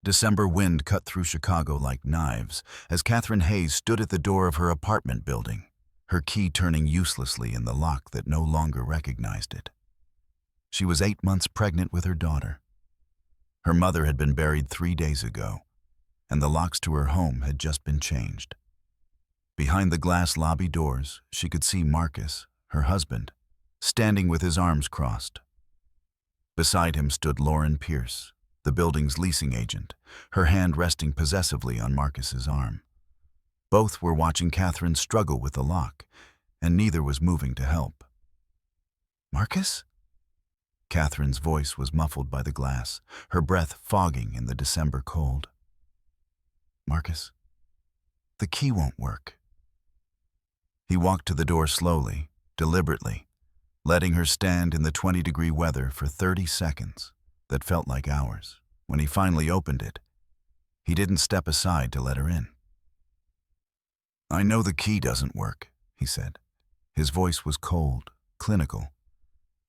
December wind cut through Chicago like knives as Catherine Hayes stood at the door of her apartment building, her key turning uselessly in the lock that no longer recognized it. She was 8 months pregnant with her daughter. Her mother had been buried 3 days ago, and the locks to her home had just been changed. Behind the glass lobby doors, she could see Marcus, her husband, standing with his arms crossed. Beside him stood Lauren Pierce, the building's leasing agent, her hand resting possessively on Marcus's arm. Both were watching Catherine struggle with the lock, and neither was moving to help. "Marcus?" Catherine's voice was muffled by the glass, her breath fogging in the December cold. "Marcus, the key won't work." He walked to the door slowly, deliberately, letting her stand in the 20-degree weather for 30 seconds that felt like hours. When he finally opened it, he didn't step aside to let her in. "I know the key doesn't work," he said. His voice was cold, clinical.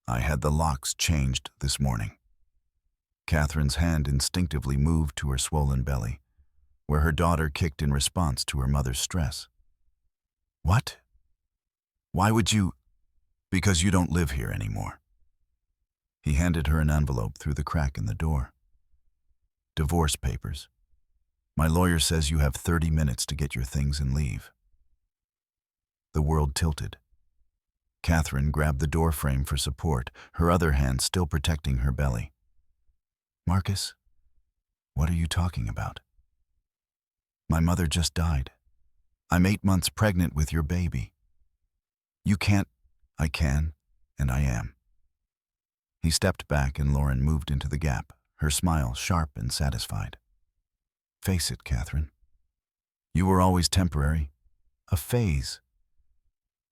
"I had the locks changed this morning." Catherine's hand instinctively moved to her swollen belly, where her daughter kicked in response to her mother's stress. "What? Why would you?" "Because you don't live here anymore." He handed her an envelope through the crack in the door. "Divorce papers. My lawyer says you have 30 minutes to get your things and leave." The world tilted. Catherine grabbed the door frame for support, her other hand still protecting her belly. "Marcus, what are you talking about?" "My mother just died. I'm 8 months pregnant with your baby. You can't." "I can, and I am." He stepped back and Lauren moved into the gap, her smile sharp and satisfied. "Face it, Catherine. You were always temporary. A phase.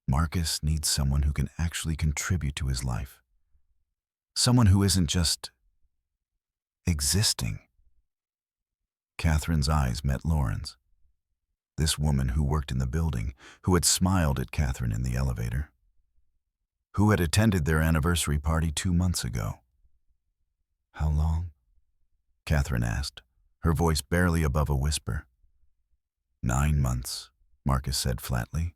Marcus needs someone who can actually contribute to his life. Someone who isn't just existing." Catherine's eyes met Lauren's. This woman who worked in the building, who had smiled at Catherine in the elevator, who had attended their anniversary party 2 months ago. "How long?" Catherine asked, her voice barely above a whisper. 9 months, Marcus said flatly.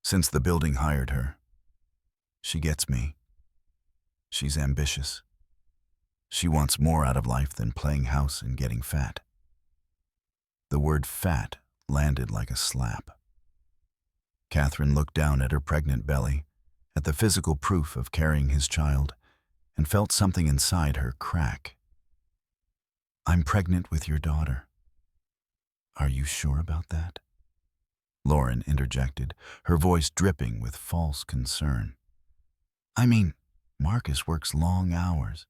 "Since the building hired her. She gets me. She's ambitious. She wants more out of life than playing house and getting fat." The word fat landed like a slap. Catherine looked down at her pregnant belly, at the physical proof of carrying his child, and felt something inside her crack. "I'm pregnant with your daughter. Are you sure about that?" Lauren interjected, her voice dripping with false concern. "I mean, Marcus works long hours.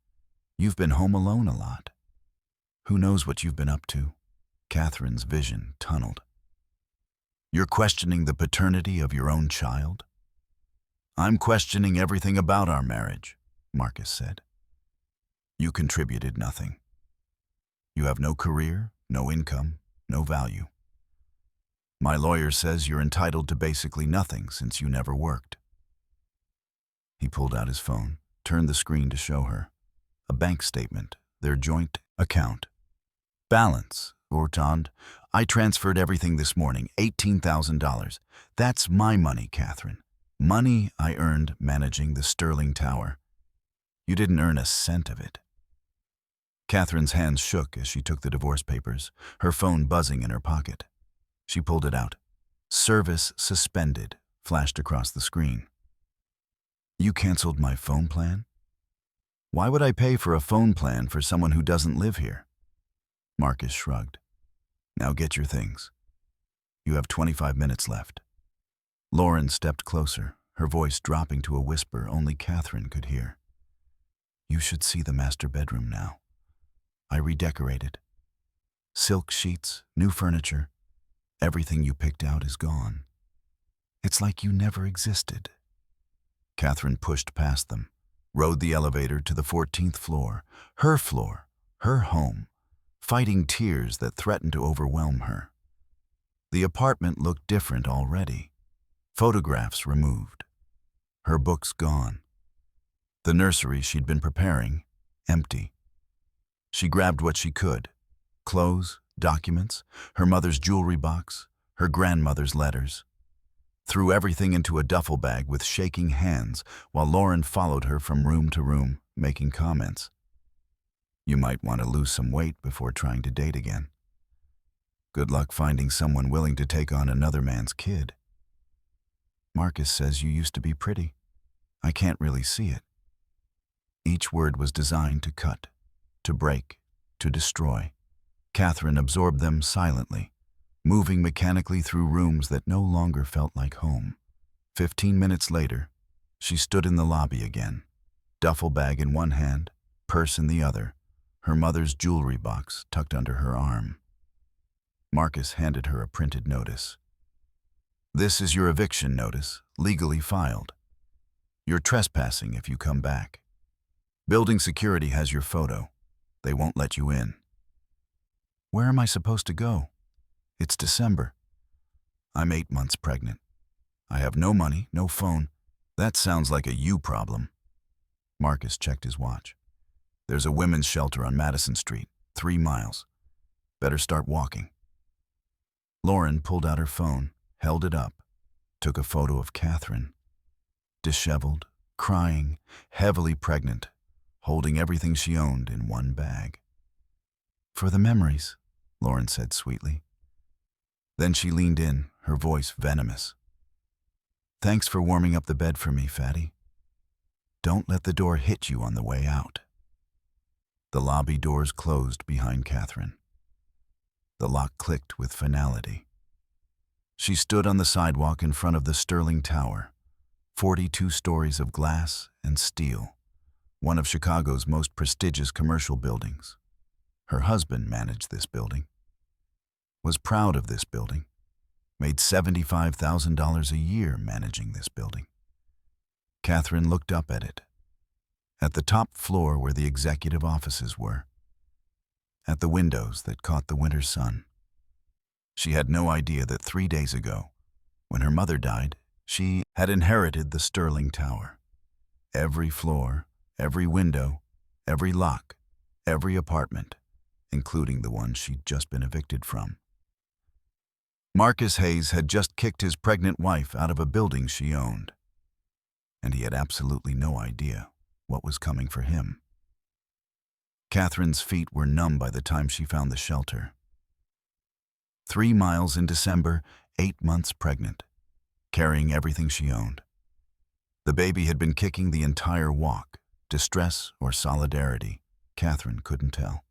You've been home alone a lot. Who knows what you've been up to?" Catherine's vision tunneled. "You're questioning the paternity of your own child?" "I'm questioning everything about our marriage," Marcus said. "You contributed nothing. You have no career, no income, no value. My lawyer says you're entitled to basically nothing since you never worked." He pulled out his phone, turned the screen to show her. A bank statement, their joint account. "Balance, Ortond. I transferred everything this morning, $18,000. That's my money, Catherine. Money I earned managing the Sterling Tower. You didn't earn a cent of it." Catherine's hands shook as she took the divorce papers, her phone buzzing in her pocket. She pulled it out. "Service suspended," flashed across the screen. "You canceled my phone plan?" "Why would I pay for a phone plan for someone who doesn't live here?" Marcus shrugged. "Now get your things. You have 25 minutes left." Lauren stepped closer, her voice dropping to a whisper only Catherine could hear. "You should see the master bedroom now. I redecorated. Silk sheets, new furniture. Everything you picked out is gone. It's like you never existed." Catherine pushed past them, rode the elevator to the 14th floor, her home, fighting tears that threatened to overwhelm her. The apartment looked different already. Photographs removed. Her books gone. The nursery she'd been preparing, empty. She grabbed what she could. Clothes, documents, her mother's jewelry box, her grandmother's letters. Threw everything into a duffel bag with shaking hands while Lauren followed her from room to room, making comments. You might want to lose some weight before trying to date again. Good luck finding someone willing to take on another man's kid. Marcus says you used to be pretty. I can't really see it. Each word was designed to cut, to break, to destroy. Catherine absorbed them silently, moving mechanically through rooms that no longer felt like home. 15 minutes later, she stood in the lobby again, duffel bag in one hand, purse in the other, her mother's jewelry box tucked under her arm. Marcus handed her a printed notice. This is your eviction notice, legally filed. You're trespassing if you come back. Building security has your photo. They won't let you in. Where am I supposed to go? It's December. I'm 8 months pregnant. I have no money, no phone. That sounds like a you problem. Marcus checked his watch. There's a women's shelter on Madison Street, 3 miles. Better start walking. Lauren pulled out her phone, held it up, took a photo of Catherine. Disheveled, crying, heavily pregnant, holding everything she owned in one bag. For the memories, Lauren said sweetly. Then she leaned in, her voice venomous. Thanks for warming up the bed for me, Fatty. Don't let the door hit you on the way out. The lobby doors closed behind Catherine. The lock clicked with finality. She stood on the sidewalk in front of the Sterling Tower, 42 stories of glass and steel, one of Chicago's most prestigious commercial buildings. Her husband managed this building, was proud of this building, made $75,000 a year managing this building. Catherine looked up at it, at the top floor where the executive offices were, at the windows that caught the winter sun. She had no idea that 3 days ago, when her mother died, she had inherited the Sterling Tower. Every floor, every window, every lock, every apartment, including the one she'd just been evicted from. Marcus Hayes had just kicked his pregnant wife out of a building she owned, and he had absolutely no idea what was coming for him. Catherine's feet were numb by the time she found the shelter. 3 miles in December, 8 months pregnant, carrying everything she owned. The baby had been kicking the entire walk, distress or solidarity, Catherine couldn't tell.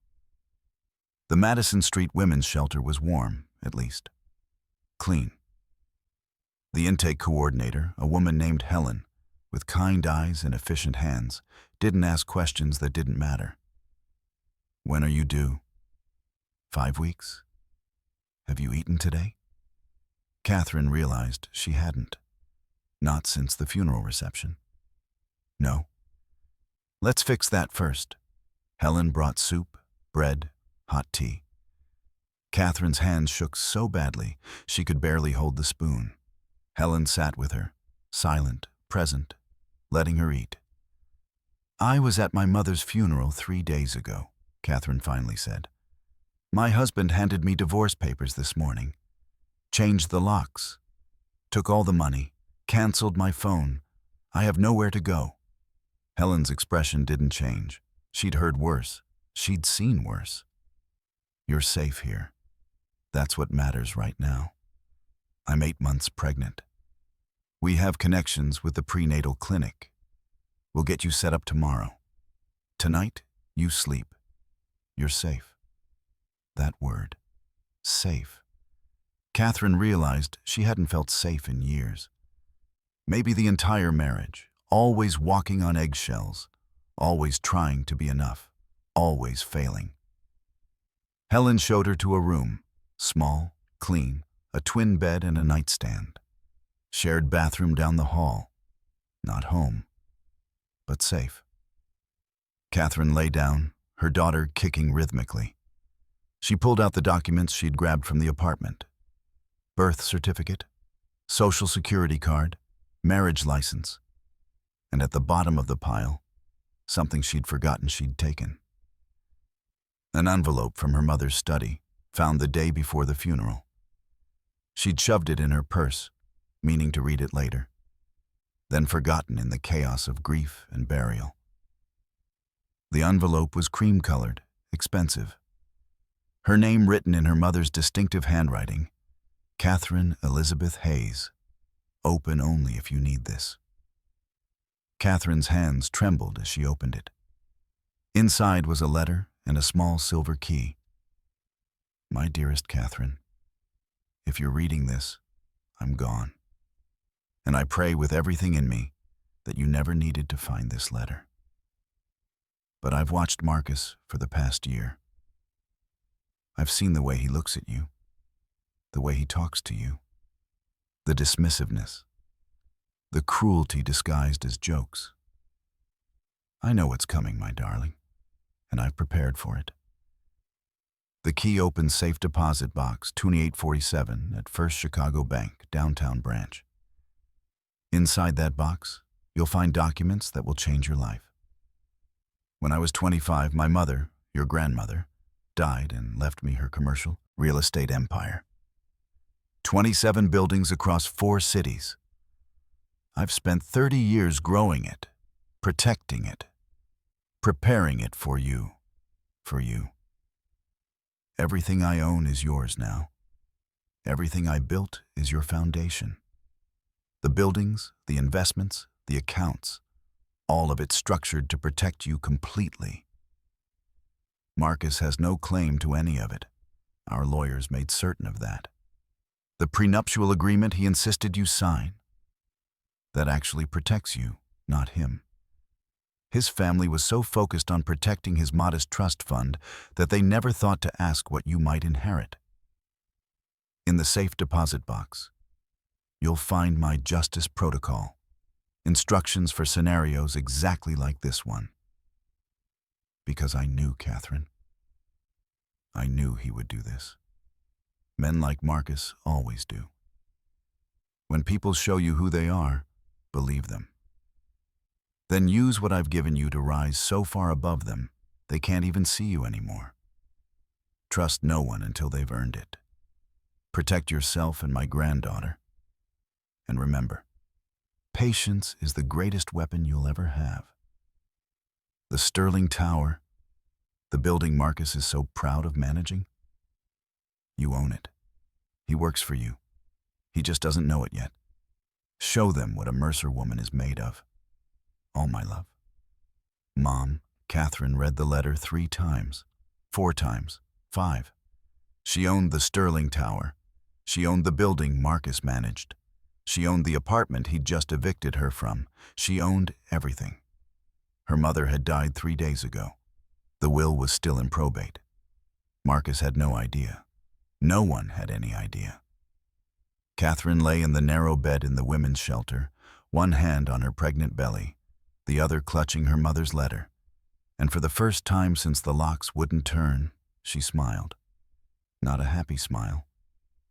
The Madison Street Women's Shelter was warm, at least. Clean. The intake coordinator, a woman named Helen, with kind eyes and efficient hands, didn't ask questions that didn't matter. When are you due? 5 weeks? Have you eaten today? Catherine realized she hadn't. Not since the funeral reception. No. Let's fix that first. Helen brought soup, bread, hot tea. Catherine's hands shook so badly she could barely hold the spoon. Helen sat with her, silent, present, letting her eat. I was at my mother's funeral 3 days ago, Catherine finally said. My husband handed me divorce papers this morning. Changed the locks. Took all the money. Canceled my phone. I have nowhere to go. Helen's expression didn't change. She'd heard worse. She'd seen worse. You're safe here. That's what matters right now. I'm 8 months pregnant. We have connections with the prenatal clinic. We'll get you set up tomorrow. Tonight, you sleep. You're safe. That word. Safe. Catherine realized she hadn't felt safe in years. Maybe the entire marriage, always walking on eggshells, always trying to be enough, always failing. Helen showed her to a room, small, clean, a twin bed and a nightstand. Shared bathroom down the hall. Not home, but safe. Catherine lay down, her daughter kicking rhythmically. She pulled out the documents she'd grabbed from the apartment. Birth certificate, social security card, marriage license, and at the bottom of the pile, something she'd forgotten she'd taken. An envelope from her mother's study, found the day before the funeral. She'd shoved it in her purse, meaning to read it later, then forgotten in the chaos of grief and burial. The envelope was cream-colored, expensive. Her name written in her mother's distinctive handwriting, Catherine Elizabeth Hayes. Open only if you need this. Catherine's hands trembled as she opened it. Inside was a letter and a small silver key. My dearest Catherine, if you're reading this, I'm gone. And I pray with everything in me that you never needed to find this letter. But I've watched Marcus for the past year. I've seen the way he looks at you, the way he talks to you, the dismissiveness, the cruelty disguised as jokes. I know what's coming, my darling, and I've prepared for it. The key opens safe deposit box 2847 at First Chicago Bank, downtown branch. Inside that box, you'll find documents that will change your life. When I was 25, my mother, your grandmother, died and left me her commercial real estate empire. 27 buildings across 4 cities. I've spent 30 years growing it, protecting it, preparing it for you, for you. Everything I own is yours now. Everything I built is your foundation. The buildings, the investments, the accounts, all of it structured to protect you completely. Marcus has no claim to any of it. Our lawyers made certain of that. The prenuptial agreement he insisted you sign, that actually protects you, not him. His family was so focused on protecting his modest trust fund that they never thought to ask what you might inherit. In the safe deposit box, you'll find my justice protocol, instructions for scenarios exactly like this one. Because I knew, Catherine. I knew he would do this. Men like Marcus always do. When people show you who they are, believe them. Then use what I've given you to rise so far above them, they can't even see you anymore. Trust no one until they've earned it. Protect yourself and my granddaughter. And remember, patience is the greatest weapon you'll ever have. The Sterling Tower, the building Marcus is so proud of managing, you own it. He works for you. He just doesn't know it yet. Show them what a Mercer woman is made of. All my love. Mom, Catherine read the letter 3 times, 4 times, 5. She owned the Sterling Tower. She owned the building Marcus managed. She owned the apartment he'd just evicted her from. She owned everything. Her mother had died 3 days ago. The will was still in probate. Marcus had no idea. No one had any idea. Catherine lay in the narrow bed in the women's shelter, one hand on her pregnant belly, the other clutching her mother's letter. And for the first time since the locks wouldn't turn, she smiled. Not a happy smile.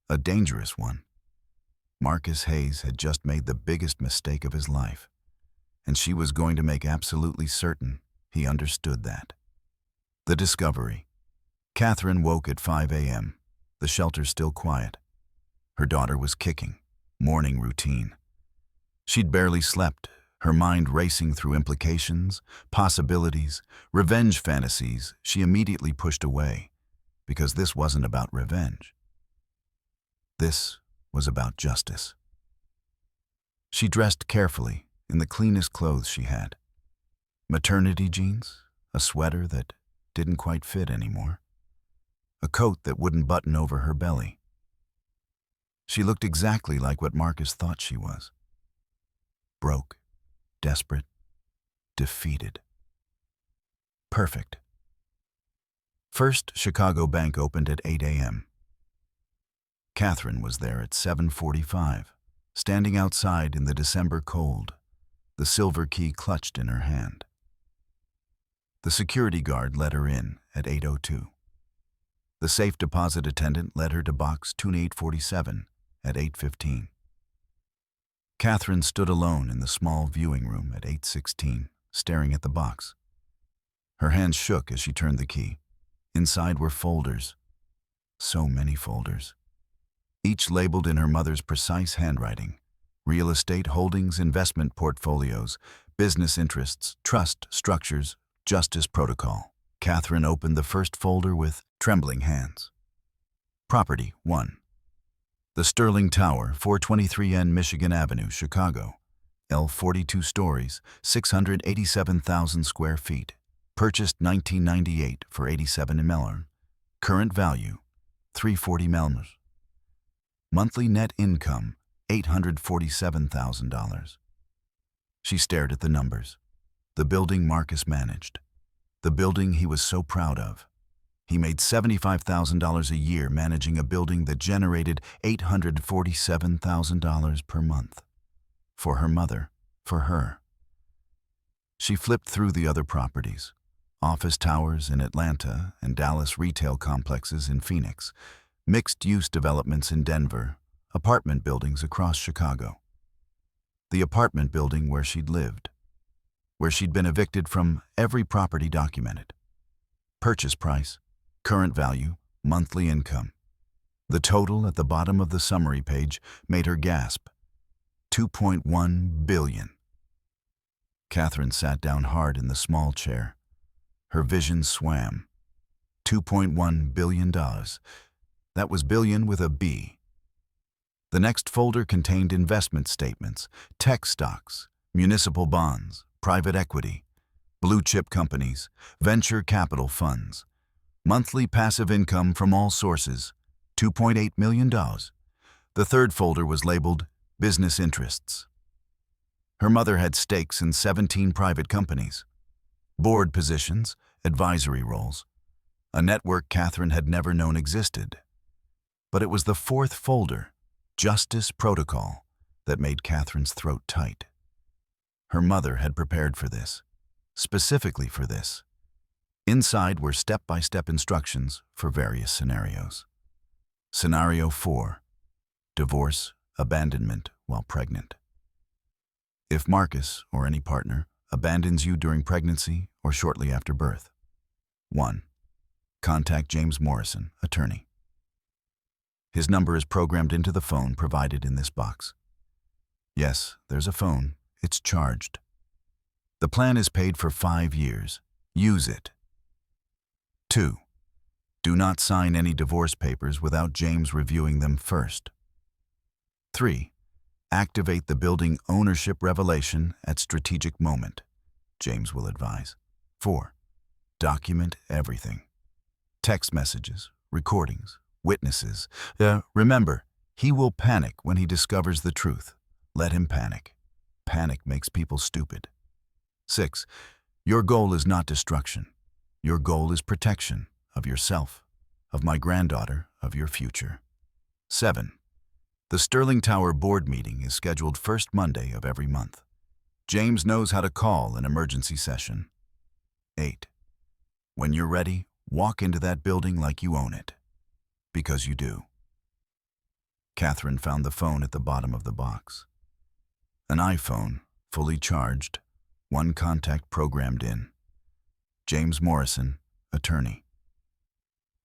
A dangerous one. Marcus Hayes had just made the biggest mistake of his life, and she was going to make absolutely certain he understood that. The discovery. Catherine woke at 5 a.m., the shelter still quiet. Her daughter was kicking, morning routine. She'd barely slept, her mind racing through implications, possibilities, revenge fantasies she immediately pushed away, because this wasn't about revenge. This was about justice. She dressed carefully in the cleanest clothes she had. Maternity jeans, a sweater that didn't quite fit anymore, a coat that wouldn't button over her belly. She looked exactly like what Marcus thought she was. Broke, desperate, defeated. Perfect. First Chicago Bank opened at 8 a.m. Catherine was there at 7:45, standing outside in the December cold, the silver key clutched in her hand. The security guard let her in at 8:02. The safe deposit attendant led her to box 2847 at 8:15. Catherine stood alone in the small viewing room at 8:16, staring at the box. Her hands shook as she turned the key. Inside were folders. So many folders. Each labeled in her mother's precise handwriting. Real estate holdings, investment portfolios, business interests, trust structures, justice protocol. Catherine opened the first folder with trembling hands. Property 1. The Sterling Tower, 423N Michigan Avenue, Chicago. L 42 stories, 687,000 square feet. Purchased 1998 for 87 million. Current value, 340 million. Monthly net income, $847,000. She stared at the numbers. The building Marcus managed. The building he was so proud of. He made $75,000 a year managing a building that generated $847,000 per month. For her mother, for her. She flipped through the other properties. Office towers in Atlanta and Dallas, retail complexes in Phoenix, mixed-use developments in Denver, apartment buildings across Chicago. The apartment building where she'd lived, where she'd been evicted from, every property documented. Purchase price, current value, monthly income. The total at the bottom of the summary page made her gasp. $2.1 billion. Catherine sat down hard in the small chair. Her vision swam. $2.1 billion. That was billion with a B. The next folder contained investment statements, tech stocks, municipal bonds, private equity, blue-chip companies, venture capital funds. Monthly passive income from all sources, $2.8 million. The third folder was labeled business interests. Her mother had stakes in 17 private companies. Board positions, advisory roles. A network Catherine had never known existed. But it was the fourth folder, Justice Protocol, that made Catherine's throat tight. Her mother had prepared for this, specifically for this. Inside were step-by-step instructions for various scenarios. Scenario 4, divorce, abandonment while pregnant. If Marcus, or any partner, abandons you during pregnancy or shortly after birth. 1. Contact James Morrison, attorney. His number is programmed into the phone provided in this box. Yes, there's a phone. It's charged. The plan is paid for 5 years. Use it. 2. Do not sign any divorce papers without James reviewing them first. 3. Activate the building ownership revelation at strategic moment. James will advise. 4. Document everything. Text messages, recordings, witnesses. Remember, he will panic when he discovers the truth. Let him panic. Panic makes people stupid. 6. Your goal is not destruction. Your goal is protection of yourself, of my granddaughter, of your future. 7. The Sterling Tower board meeting is scheduled first Monday of every month. James knows how to call an emergency session. 8. When you're ready, walk into that building like you own it. Because you do. Catherine found the phone at the bottom of the box. An iPhone, fully charged, 1 contact programmed in. James Morrison, attorney.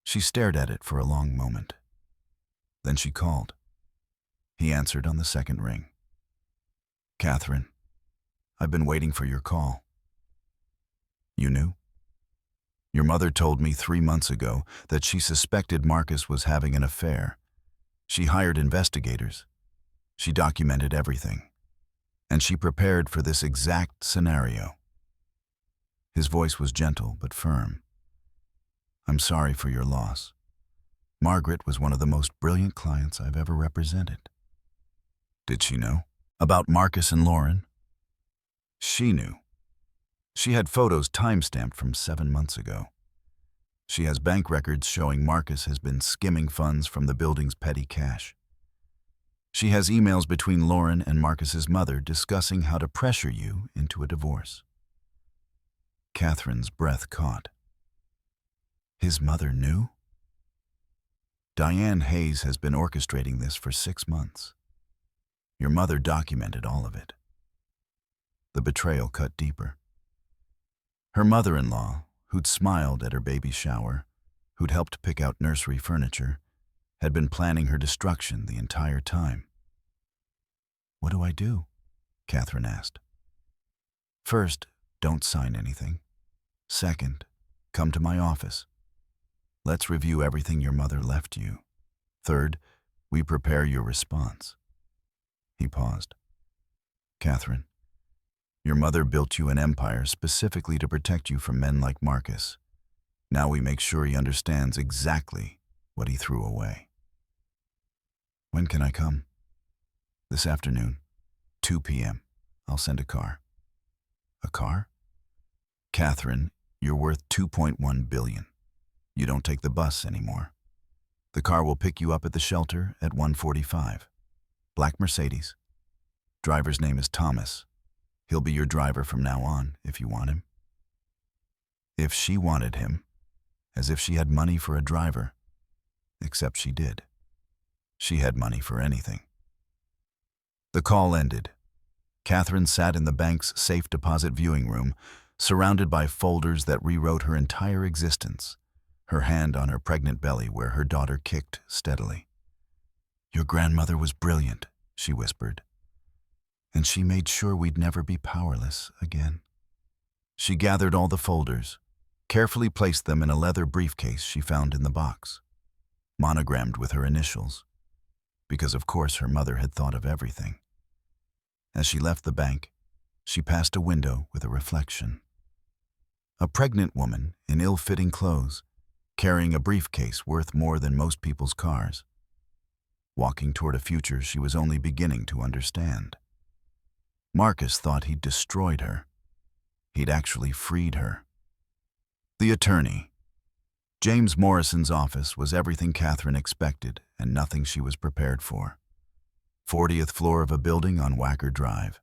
She stared at it for a long moment. Then she called. He answered on the second ring. Catherine, I've been waiting for your call. You knew? Your mother told me 3 months ago that she suspected Marcus was having an affair. She hired investigators. She documented everything. And she prepared for this exact scenario. His voice was gentle but firm. I'm sorry for your loss. Margaret was one of the most brilliant clients I've ever represented. Did she know? About Marcus and Lauren? She knew. She had photos time-stamped from 7 months ago. She has bank records showing Marcus has been skimming funds from the building's petty cash. She has emails between Lauren and Marcus's mother discussing how to pressure you into a divorce. Catherine's breath caught. His mother knew? Diane Hayes has been orchestrating this for 6 months. Your mother documented all of it. The betrayal cut deeper. Her mother-in-law, who'd smiled at her baby shower, who'd helped pick out nursery furniture, had been planning her destruction the entire time. "What do I do?" Catherine asked. "First, don't sign anything. Second, come to my office. Let's review everything your mother left you. Third, we prepare your response." He paused. "Catherine, your mother built you an empire specifically to protect you from men like Marcus. Now we make sure he understands exactly what he threw away." "When can I come?" "This afternoon, 2 p.m. I'll send a car." "A car?" "Catherine, you're worth $2.1 billion. You don't take the bus anymore. The car will pick you up at the shelter at 1:45. Black Mercedes. Driver's name is Thomas. He'll be your driver from now on, if you want him." If she wanted him, as if she had money for a driver. Except she did. She had money for anything. The call ended. Catherine sat in the bank's safe deposit viewing room, surrounded by folders that rewrote her entire existence, her hand on her pregnant belly where her daughter kicked steadily. "Your grandmother was brilliant," she whispered. "And she made sure we'd never be powerless again." She gathered all the folders, carefully placed them in a leather briefcase she found in the box, monogrammed with her initials, because of course her mother had thought of everything. As she left the bank, she passed a window with a reflection. A pregnant woman in ill-fitting clothes, carrying a briefcase worth more than most people's cars, walking toward a future she was only beginning to understand. Marcus thought he'd destroyed her. He'd actually freed her. The attorney. James Morrison's office was everything Catherine expected and nothing she was prepared for. 40th floor of a building on Wacker Drive.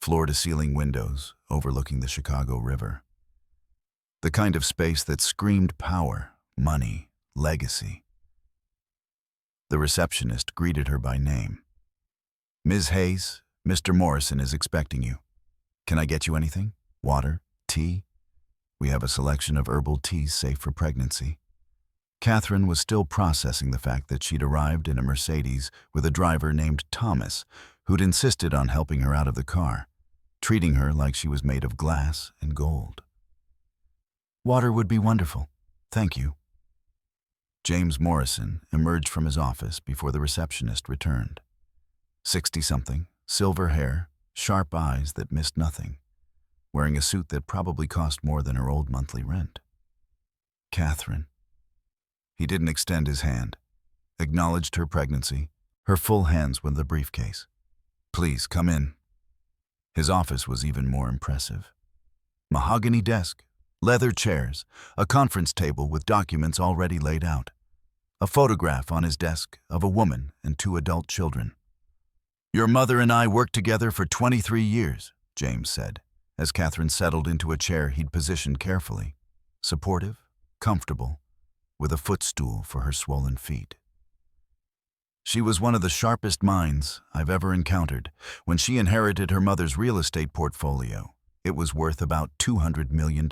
Floor-to-ceiling windows overlooking the Chicago River. The kind of space that screamed power, money, legacy. The receptionist greeted her by name. "Ms. Hayes, Mr. Morrison is expecting you. Can I get you anything? Water? Tea? We have a selection of herbal teas safe for pregnancy." Catherine was still processing the fact that she'd arrived in a Mercedes with a driver named Thomas, who'd insisted on helping her out of the car, treating her like she was made of glass and gold. "Water would be wonderful. Thank you." James Morrison emerged from his office before the receptionist returned. 60-something, silver hair, sharp eyes that missed nothing, wearing a suit that probably cost more than her old monthly rent. "Catherine." He didn't extend his hand, acknowledged her pregnancy, her full hands with the briefcase. "Please, come in." His office was even more impressive. Mahogany desk, leather chairs, a conference table with documents already laid out, a photograph on his desk of a woman and 2 adult children. "Your mother and I worked together for 23 years, James said, as Catherine settled into a chair he'd positioned carefully, supportive, comfortable, with a footstool for her swollen feet. "She was one of the sharpest minds I've ever encountered. When she inherited her mother's real estate portfolio, it was worth about $200 million.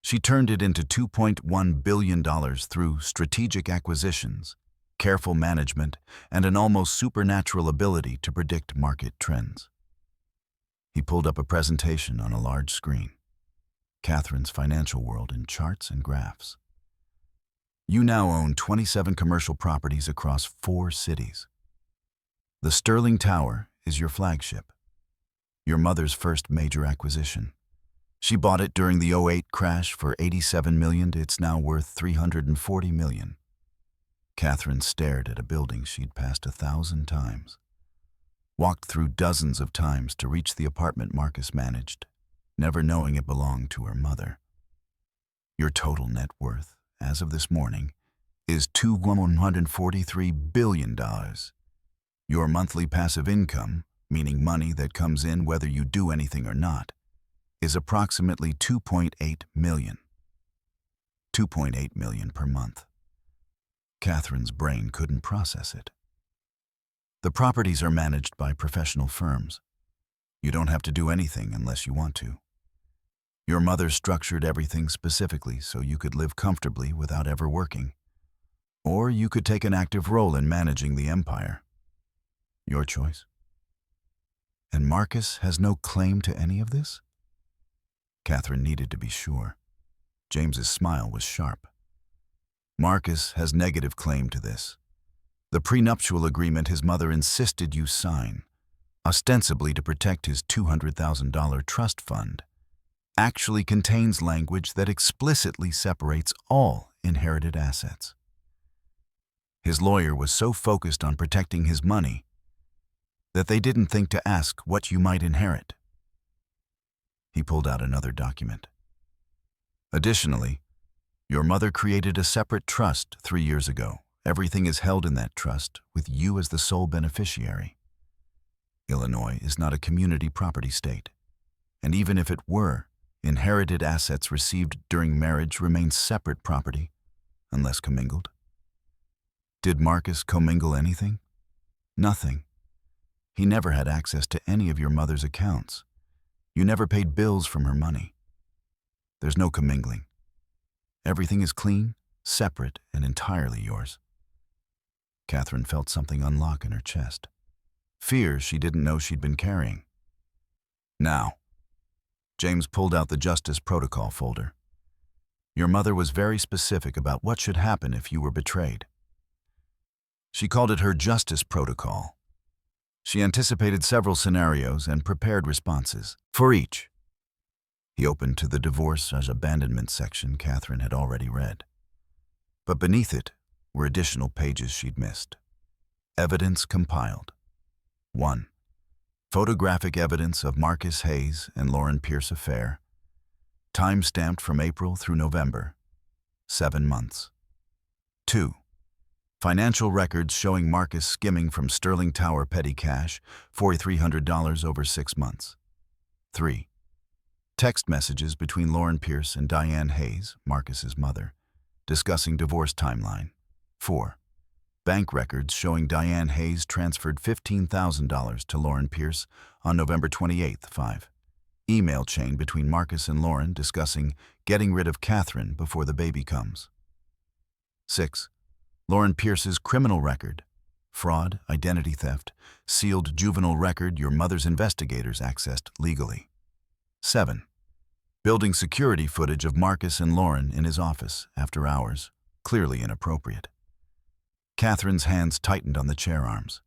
She turned it into $2.1 billion through strategic acquisitions, careful management, and an almost supernatural ability to predict market trends." He pulled up a presentation on a large screen. Catherine's financial world in charts and graphs. "You now own 27 commercial properties across 4 cities. The Sterling Tower is your flagship, your mother's first major acquisition. She bought it during the '08 crash for $87 million. It's now worth $340 million. Catherine stared at a building she'd passed 1,000 times, walked through dozens of times to reach the apartment Marcus managed, never knowing it belonged to her mother. "Your total net worth, as of this morning, is $143 billion. Your monthly passive income, meaning money that comes in whether you do anything or not, is approximately $2.8 million. $2.8 million per month." Catherine's brain couldn't process it. "The properties are managed by professional firms. You don't have to do anything unless you want to. Your mother structured everything specifically so you could live comfortably without ever working. Or you could take an active role in managing the empire. Your choice. And Marcus has no claim to any of this? Catherine needed to be sure. James's smile was sharp. Marcus has negative claim to this. The prenuptial agreement his mother insisted you sign, ostensibly to protect his $200,000 trust fund, actually contains language that explicitly separates all inherited assets. His lawyer was so focused on protecting his money that they didn't think to ask what you might inherit. He pulled out another document. Additionally, your mother created a separate trust 3 years ago. Everything is held in that trust, with you as the sole beneficiary. Illinois is not a community property state, and even if it were, inherited assets received during marriage remain separate property, unless commingled. Did Marcus commingle anything? Nothing. He never had access to any of your mother's accounts. You never paid bills from her money. There's no commingling. Everything is clean, separate, and entirely yours. Catherine felt something unlock in her chest. Fear she didn't know she'd been carrying. Now, James pulled out the Justice Protocol folder. Your mother was very specific about what should happen if you were betrayed. She called it her Justice Protocol. She anticipated several scenarios and prepared responses for each. He opened to the divorce/abandonment section Catherine had already read. But beneath it were additional pages she'd missed. Evidence compiled. 1. Photographic evidence of Marcus Hayes and Lauren Pierce affair. Time-stamped from April through November. 7 months. 2. Financial records showing Marcus skimming from Sterling Tower petty cash, $4,300 over 6 months. 3. Text messages between Lauren Pierce and Diane Hayes, Marcus's mother, discussing divorce timeline. 4. Bank records showing Diane Hayes transferred $15,000 to Lauren Pierce on November 28th. 5. Email chain between Marcus and Lauren discussing getting rid of Catherine before the baby comes. 6. Lauren Pierce's criminal record, fraud, identity theft, sealed juvenile record your mother's investigators accessed legally. 7. Building security footage of Marcus and Lauren in his office after hours, clearly inappropriate. Catherine's hands tightened on the chair arms.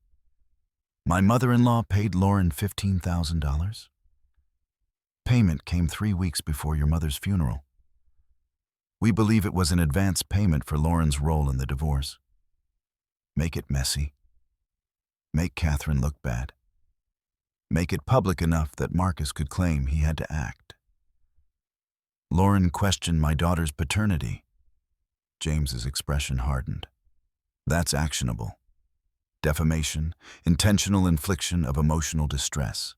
My mother-in-law paid Lauren $15,000? Payment came 3 weeks before your mother's funeral. We believe it was an advance payment for Lauren's role in the divorce. Make it messy. Make Catherine look bad. Make it public enough that Marcus could claim he had to act. Lauren questioned my daughter's paternity. James's expression hardened. That's actionable. Defamation, intentional infliction of emotional distress.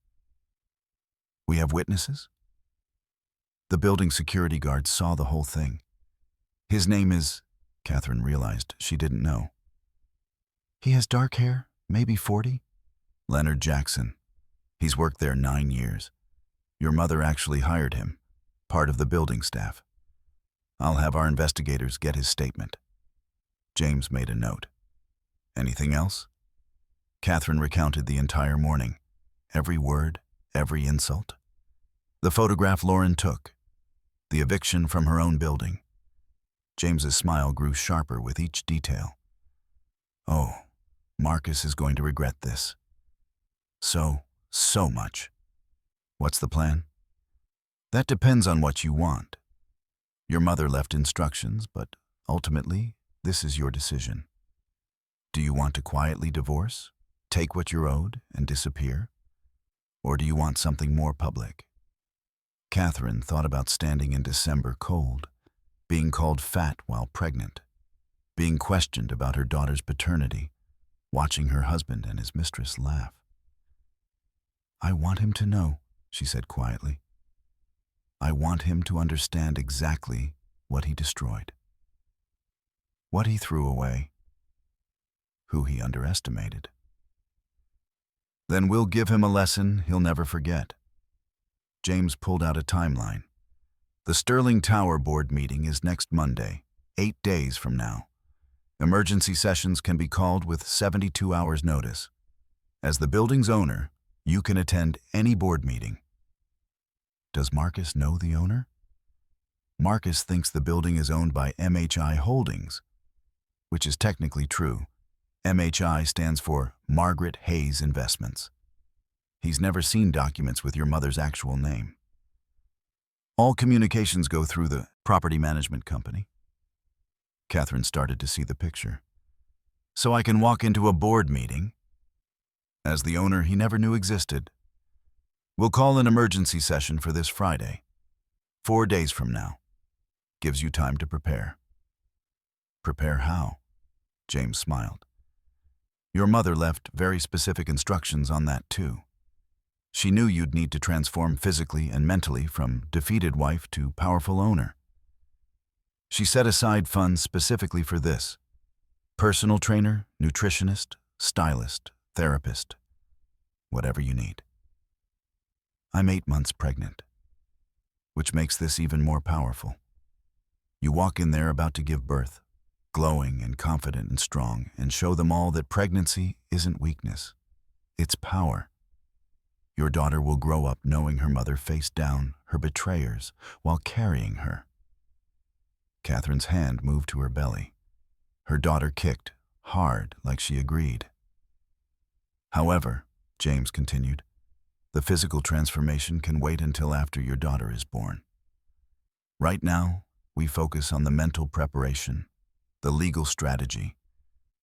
We have witnesses? The building security guard saw the whole thing. His name is, Catherine realized she didn't know. He has dark hair, maybe 40? Leonard Jackson. He's worked there 9 years. Your mother actually hired him, part of the building staff. I'll have our investigators get his statement. James made a note. Anything else? Catherine recounted the entire morning. Every word, every insult. The photograph Lauren took. The eviction from her own building. James's smile grew sharper with each detail. Oh, Marcus is going to regret this. So much. What's the plan? That depends on what you want. Your mother left instructions, but ultimately, this is your decision. Do you want to quietly divorce, take what you're owed, and disappear? Or do you want something more public? Catherine thought about standing in December cold, being called fat while pregnant, being questioned about her daughter's paternity, watching her husband and his mistress laugh. I want him to know, she said quietly. I want him to understand exactly what he destroyed. What he threw away. Who he underestimated. Then we'll give him a lesson he'll never forget. James pulled out a timeline. The Sterling Tower board meeting is next Monday, 8 days from now. Emergency sessions can be called with 72 hours notice. As the building's owner, you can attend any board meeting. Does Marcus know the owner? Marcus thinks the building is owned by MHI Holdings, which is technically true. MHI stands for Margaret Hayes Investments. He's never seen documents with your mother's actual name. All communications go through the property management company. Catherine started to see the picture. So I can walk into a board meeting as the owner he never knew existed. We'll call an emergency session for this Friday, 4 days from now. Gives you time to prepare. Prepare how? James smiled. Your mother left very specific instructions on that too. She knew you'd need to transform physically and mentally from defeated wife to powerful owner. She set aside funds specifically for this: personal trainer, nutritionist, stylist, therapist, whatever you need. I'm 8 months pregnant, which makes this even more powerful. You walk in there about to give birth, glowing and confident and strong, and show them all that pregnancy isn't weakness, it's power. Your daughter will grow up knowing her mother faced down her betrayers while carrying her. Catherine's hand moved to her belly. Her daughter kicked, hard, like she agreed. However, James continued, the physical transformation can wait until after your daughter is born. Right now, we focus on the mental preparation, the legal strategy,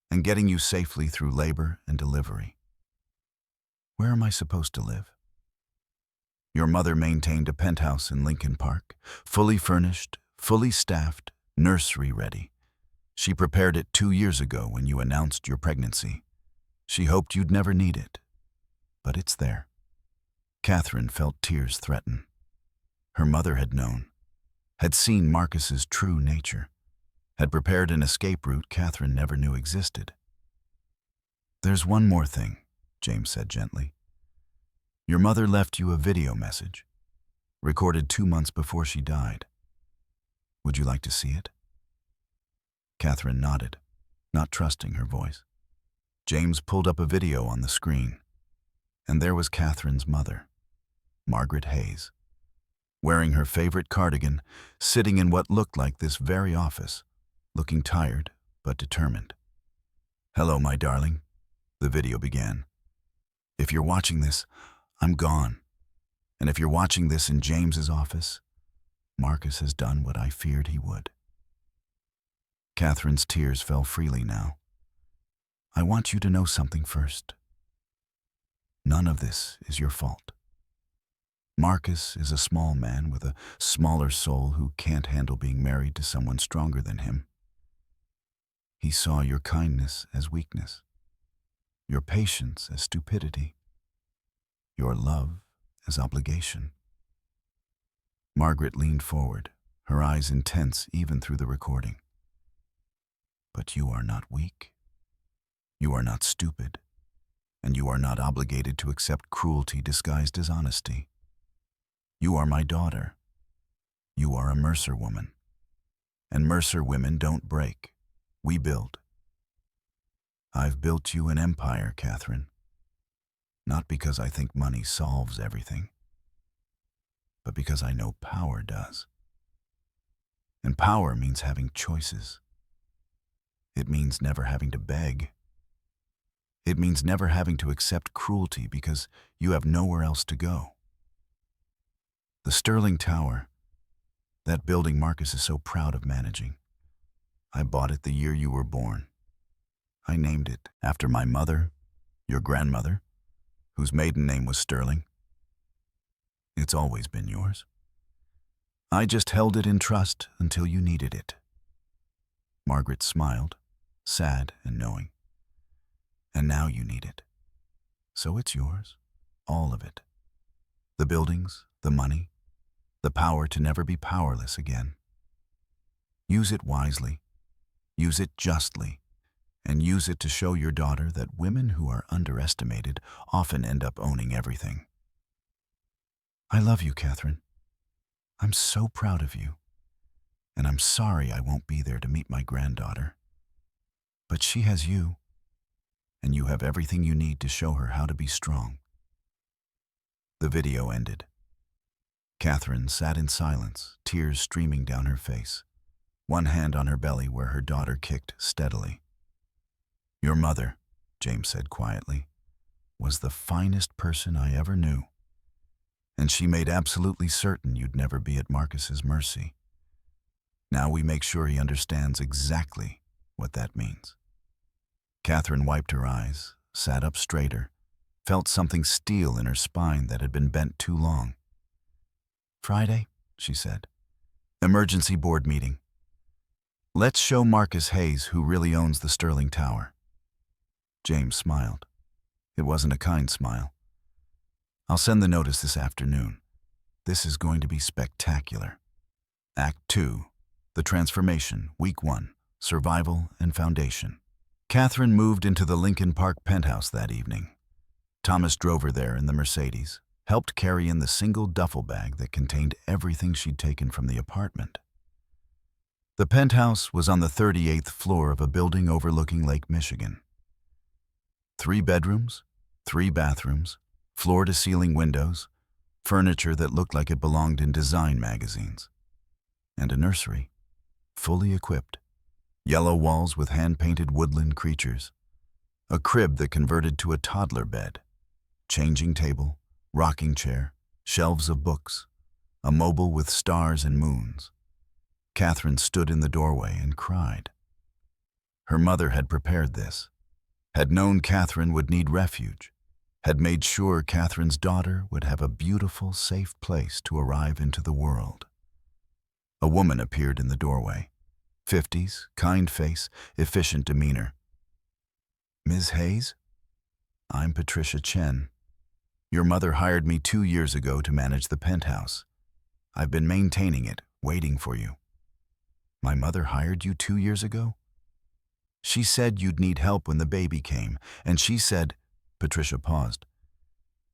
and getting you safely through labor and delivery. Where am I supposed to live? Your mother maintained a penthouse in Lincoln Park, fully furnished, fully staffed, nursery ready. She prepared it 2 years ago when you announced your pregnancy. She hoped you'd never need it, but it's there. Catherine felt tears threaten. Her mother had known, had seen Marcus's true nature, had prepared an escape route Catherine never knew existed. There's one more thing, James said gently. Your mother left you a video message, recorded 2 months before she died. Would you like to see it? Catherine nodded, not trusting her voice. James pulled up a video on the screen, and there was Catherine's mother, Margaret Hayes, wearing her favorite cardigan, sitting in what looked like this very office, looking tired but determined. Hello, my darling, the video began. If you're watching this, I'm gone. And if you're watching this in James's office, Marcus has done what I feared he would. Catherine's tears fell freely now. I want you to know something first. None of this is your fault. Marcus is a small man with a smaller soul who can't handle being married to someone stronger than him. He saw your kindness as weakness, your patience as stupidity, your love as obligation. Margaret leaned forward, her eyes intense even through the recording. But you are not weak. You are not stupid. And you are not obligated to accept cruelty disguised as honesty. You are my daughter. You are a Mercer woman. And Mercer women don't break. We build. I've built you an empire, Catherine. Not because I think money solves everything, but because I know power does. And power means having choices. It means never having to beg. It means never having to accept cruelty because you have nowhere else to go. The Sterling Tower, that building Marcus is so proud of managing. I bought it the year you were born. I named it after my mother, your grandmother, whose maiden name was Sterling. It's always been yours. I just held it in trust until you needed it. Margaret smiled, sad and knowing. And now you need it. So it's yours, all of it. The buildings, the money, the power to never be powerless again. Use it wisely, use it justly, and use it to show your daughter that women who are underestimated often end up owning everything. I love you, Catherine. I'm so proud of you, and I'm sorry I won't be there to meet my granddaughter. But she has you, and you have everything you need to show her how to be strong." The video ended. Catherine sat in silence, tears streaming down her face, one hand on her belly where her daughter kicked steadily. "Your mother," James said quietly, "was the finest person I ever knew, and she made absolutely certain you'd never be at Marcus's mercy. Now we make sure he understands exactly what that means." Catherine wiped her eyes, sat up straighter, felt something steel in her spine that had been bent too long. "Friday," she said. "Emergency board meeting. Let's show Marcus Hayes who really owns the Sterling Tower." James smiled. It wasn't a kind smile. "I'll send the notice this afternoon. This is going to be spectacular." Act 2, The Transformation, Week 1, Survival and Foundation. Catherine moved into the Lincoln Park penthouse that evening. Thomas drove her there in the Mercedes, helped carry in the single duffel bag that contained everything she'd taken from the apartment. The penthouse was on the 38th floor of a building overlooking Lake Michigan. 3 bedrooms, 3 bathrooms, floor-to-ceiling windows, furniture that looked like it belonged in design magazines, and a nursery, fully equipped. Yellow walls with hand-painted woodland creatures, a crib that converted to a toddler bed, changing table, rocking chair, shelves of books, a mobile with stars and moons. Catherine stood in the doorway and cried. Her mother had prepared this, had known Catherine would need refuge, had made sure Catherine's daughter would have a beautiful, safe place to arrive into the world. A woman appeared in the doorway. 50s, kind face, efficient demeanor. "Ms. Hayes? I'm Patricia Chen. Your mother hired me 2 years ago to manage the penthouse. I've been maintaining it, waiting for you." "My mother hired you 2 years ago?" "She said you'd need help when the baby came, and she said—" Patricia paused.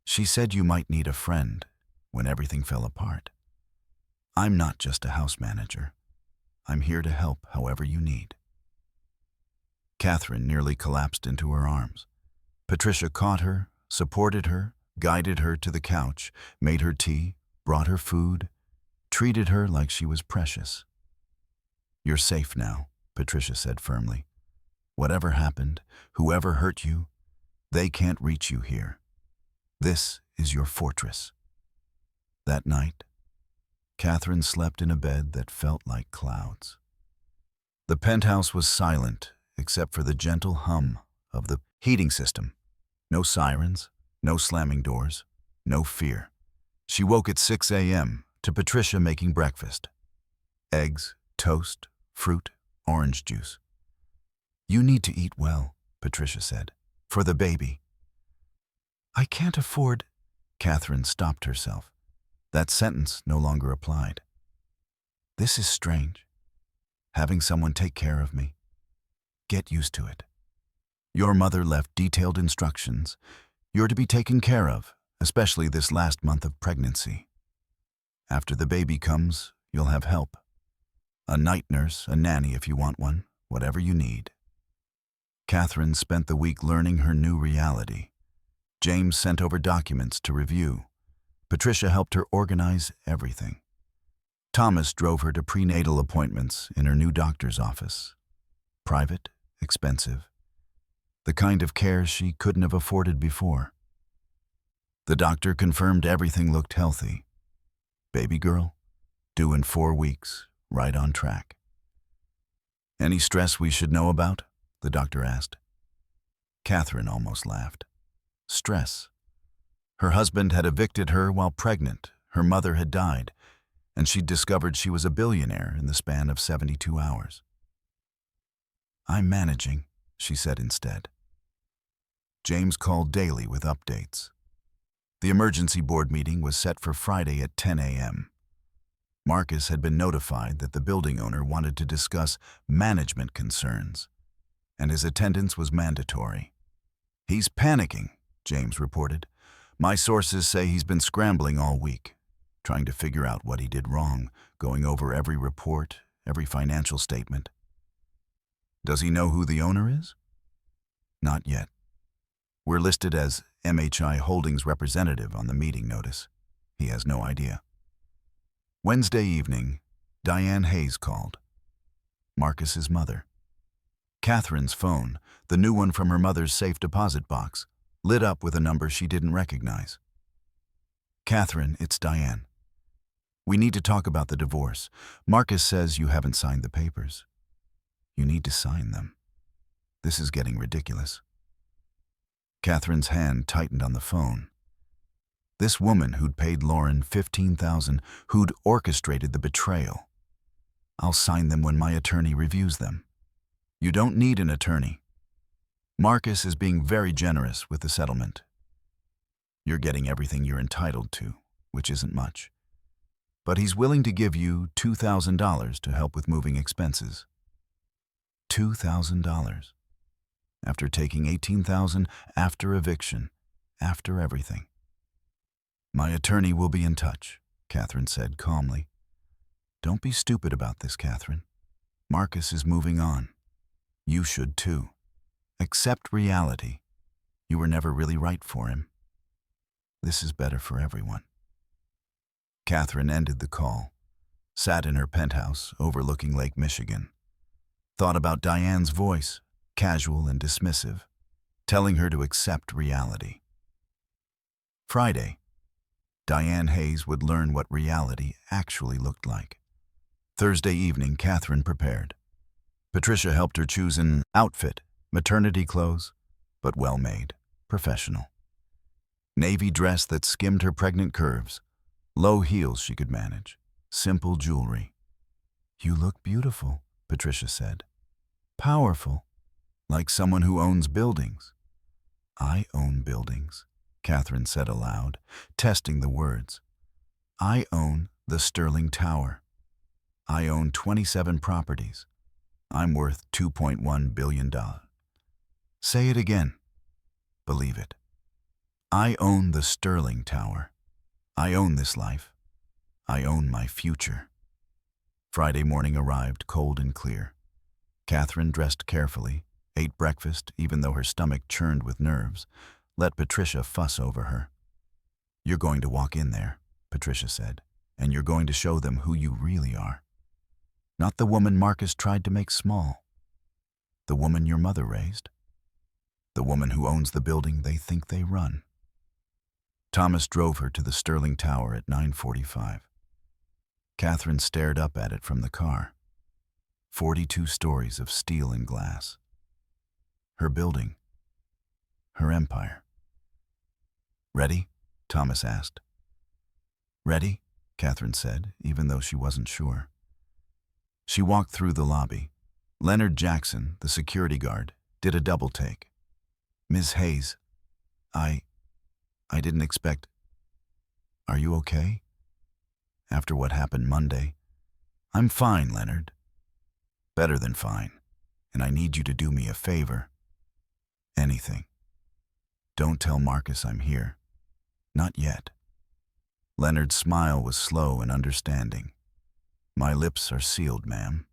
"She said you might need a friend when everything fell apart. I'm not just a house manager. I'm here to help however you need." Catherine nearly collapsed into her arms. Patricia caught her, supported her, guided her to the couch, made her tea, brought her food, treated her like she was precious. "You're safe now," Patricia said firmly. "Whatever happened, whoever hurt you, they can't reach you here. This is your fortress." That night, Catherine slept in a bed that felt like clouds. The penthouse was silent except for the gentle hum of the heating system. No sirens, no slamming doors, no fear. She woke at 6 a.m. to Patricia making breakfast. Eggs, toast, fruit, orange juice. "You need to eat well," Patricia said, "for the baby." "I can't afford—" Catherine stopped herself. That sentence no longer applied. "This is strange. Having someone take care of me. Get used to it. Your mother left detailed instructions. You're to be taken care of, especially this last month of pregnancy. After the baby comes, you'll have help. A night nurse, a nanny if you want one, whatever you need." Catherine spent the week learning her new reality. James sent over documents to review. Patricia helped her organize everything. Thomas drove her to prenatal appointments in her new doctor's office. Private, expensive. The kind of care she couldn't have afforded before. The doctor confirmed everything looked healthy. Baby girl, due in 4 weeks, right on track. "Any stress we should know about?" the doctor asked. Catherine almost laughed. Stress. Her husband had evicted her while pregnant, her mother had died, and she'd discovered she was a billionaire in the span of 72 hours. "I'm managing," she said instead. James called daily with updates. The emergency board meeting was set for Friday at 10 a.m. Marcus had been notified that the building owner wanted to discuss management concerns, and his attendance was mandatory. "He's panicking," James reported. "My sources say he's been scrambling all week, trying to figure out what he did wrong, going over every report, every financial statement. Does he know who the owner is? Not yet. We're listed as MHI Holdings representative on the meeting notice. He has no idea. Wednesday evening, Diane Hayes called. Marcus's mother. Catherine's phone, the new one from her mother's safe deposit box, lit up with a number she didn't recognize. Catherine, it's Diane. We need to talk about the divorce. Marcus says you haven't signed the papers. You need to sign them. This is getting ridiculous. Catherine's hand tightened on the phone. This woman who'd paid Lauren $15,000, who'd orchestrated the betrayal. I'll sign them when my attorney reviews them. You don't need an attorney. Marcus is being very generous with the settlement. You're getting everything you're entitled to, which isn't much. But he's willing to give you $2,000 to help with moving expenses. $2,000. After taking $18,000 after eviction, after everything. My attorney will be in touch, Catherine said calmly. Don't be stupid about this, Catherine. Marcus is moving on. You should too. Accept reality. You were never really right for him. This is better for everyone. Catherine ended the call, sat in her penthouse overlooking Lake Michigan, thought about Diane's voice, casual and dismissive, telling her to accept reality. Friday, Diane Hayes would learn what reality actually looked like. Thursday evening, Catherine prepared. Patricia helped her choose an outfit, maternity clothes, but well-made, professional. Navy dress that skimmed her pregnant curves, low heels she could manage, simple jewelry. You look beautiful, Patricia said. Powerful, like someone who owns buildings. I own buildings, Catherine said aloud, testing the words. I own the Sterling Tower. I own 27 properties. I'm worth $2.1 billion. Say it again. Believe it. I own the Sterling Tower. I own this life. I own my future. Friday morning arrived cold and clear. Catherine dressed carefully, ate breakfast even though her stomach churned with nerves, let Patricia fuss over her. You're going to walk in there, Patricia said, and you're going to show them who you really are. Not the woman Marcus tried to make small. The woman your mother raised. The woman who owns the building they think they run. Thomas drove her to the Sterling Tower at 9:45. Catherine stared up at it from the car. 42 stories of steel and glass. Her building. Her empire. Ready? Thomas asked. Ready? Catherine said, even though she wasn't sure. She walked through the lobby. Leonard Jackson, the security guard, did a double take. Ms. Hayes, I didn't expect... Are you okay? After what happened Monday? I'm fine, Leonard. Better than fine. And I need you to do me a favor. Anything. Don't tell Marcus I'm here. Not yet. Leonard's smile was slow and understanding. My lips are sealed, ma'am.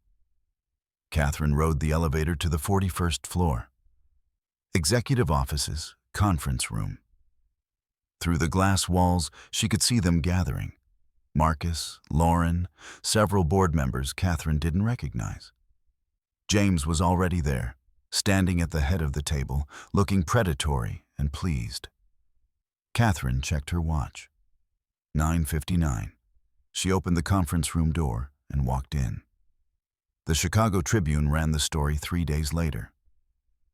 Catherine rode the elevator to the 41st floor. Executive offices, conference room. Through the glass walls, she could see them gathering. Marcus, Lauren, several board members Catherine didn't recognize. James was already there, standing at the head of the table, looking predatory and pleased. Catherine checked her watch. 9:59. She opened the conference room door and walked in. The Chicago Tribune ran the story 3 days later.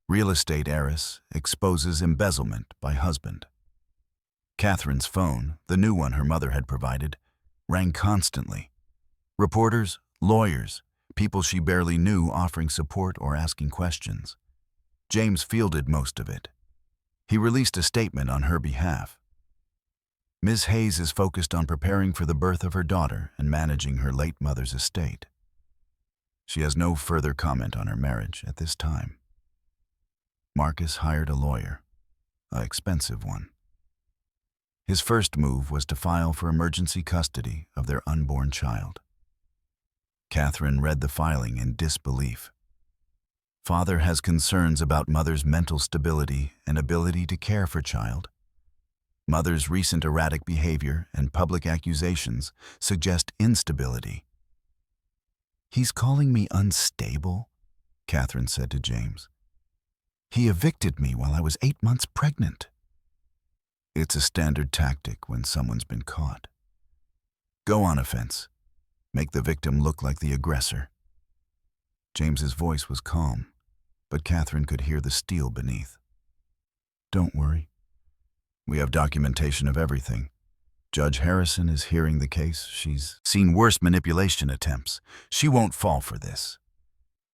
Real estate heiress exposes embezzlement by husband. Catherine's phone, the new one her mother had provided, rang constantly. Reporters, lawyers, people she barely knew offering support or asking questions. James fielded most of it. He released a statement on her behalf. Ms. Hayes is focused on preparing for the birth of her daughter and managing her late mother's estate. She has no further comment on her marriage at this time. Marcus hired a lawyer, an expensive one. His first move was to file for emergency custody of their unborn child. Catherine read the filing in disbelief. Father has concerns about mother's mental stability and ability to care for child. Mother's recent erratic behavior and public accusations suggest instability. He's calling me unstable, Catherine said to James. He evicted me while I was 8 months pregnant. It's a standard tactic when someone's been caught. Go on offense. Make the victim look like the aggressor. James's voice was calm, but Catherine could hear the steel beneath. Don't worry. We have documentation of everything. Judge Harrison is hearing the case. She's seen worse manipulation attempts. She won't fall for this.